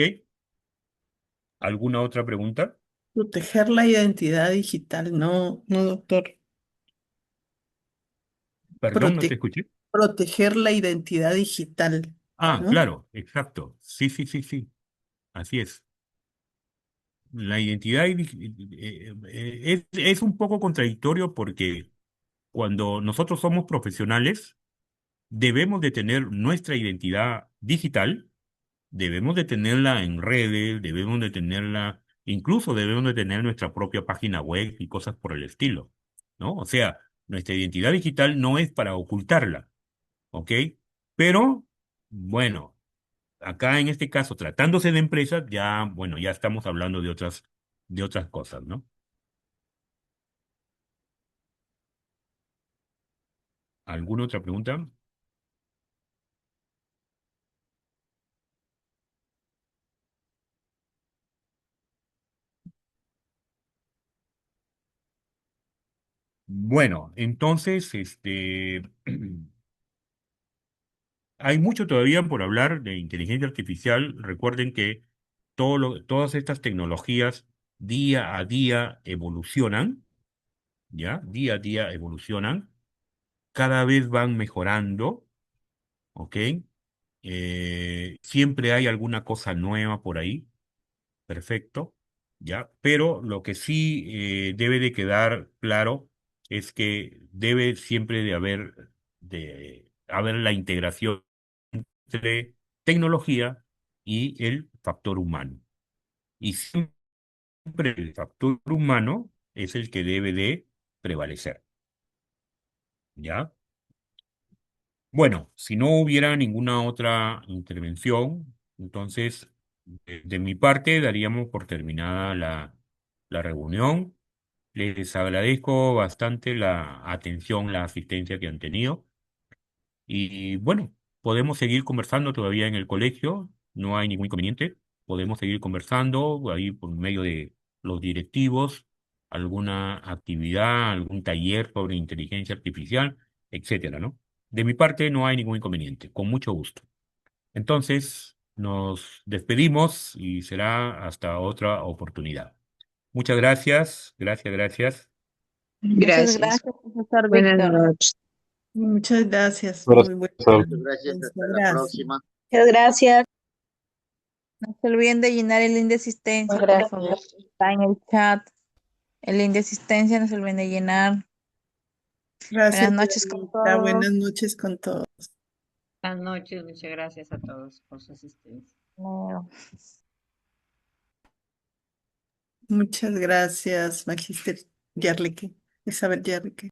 ¿Alguna otra pregunta? Proteger la identidad digital, no, no, doctor. Perdón, no te Prote- escuché. proteger la identidad digital, Ah, ¿no? claro, exacto. Sí, sí, sí, sí. Así es. La identidad es un poco contradictorio porque cuando nosotros somos profesionales, debemos de tener nuestra identidad digital, debemos de tenerla en redes, debemos de tenerla, incluso debemos de tener nuestra propia página web y cosas por el estilo, ¿no? O sea, nuestra identidad digital no es para ocultarla, ¿ok? Pero, bueno, acá en este caso, tratándose de empresas, ya, bueno, ya estamos hablando de otras cosas, ¿no? ¿Alguna otra pregunta? Bueno, entonces, hay mucho todavía por hablar de inteligencia artificial. Recuerden que todas estas tecnologías día a día evolucionan, ¿ya? Día a día evolucionan, cada vez van mejorando, ¿ok? Siempre hay alguna cosa nueva por ahí, perfecto, ¿ya? Pero lo que sí debe de quedar claro es que debe siempre de haber la integración entre tecnología y el factor humano. Y siempre el factor humano es el que debe de prevalecer, ¿ya? Bueno, si no hubiera ninguna otra intervención, entonces, de mi parte, daríamos por terminada la reunión. Les agradezco bastante la atención, la asistencia que han tenido. Y bueno, podemos seguir conversando todavía en el colegio, no hay ningún inconveniente. Podemos seguir conversando ahí por medio de los directivos, alguna actividad, algún taller sobre inteligencia artificial, etcétera, ¿no? De mi parte no hay ningún inconveniente, con mucho gusto. Entonces, nos despedimos y será hasta otra oportunidad. Muchas gracias, gracias, gracias. Muchas Gracias. gracias, profesor Buenas Víctor. noches. Muchas gracias, Gracias, muy buena profesor. Muchas gracias, conferencia, hasta la gracias. próxima. Muchas gracias. No se olviden de llenar el link de asistencia, por favor. Está en el chat. El link de asistencia, no se olviden de llenar. Buenas Gracias, noches con Verónica. todos. Buenas noches con todos. Buenas noches, muchas gracias a todos por su asistencia. Leo. Muchas gracias, Magíster Yarlique, Isabel Yarlique.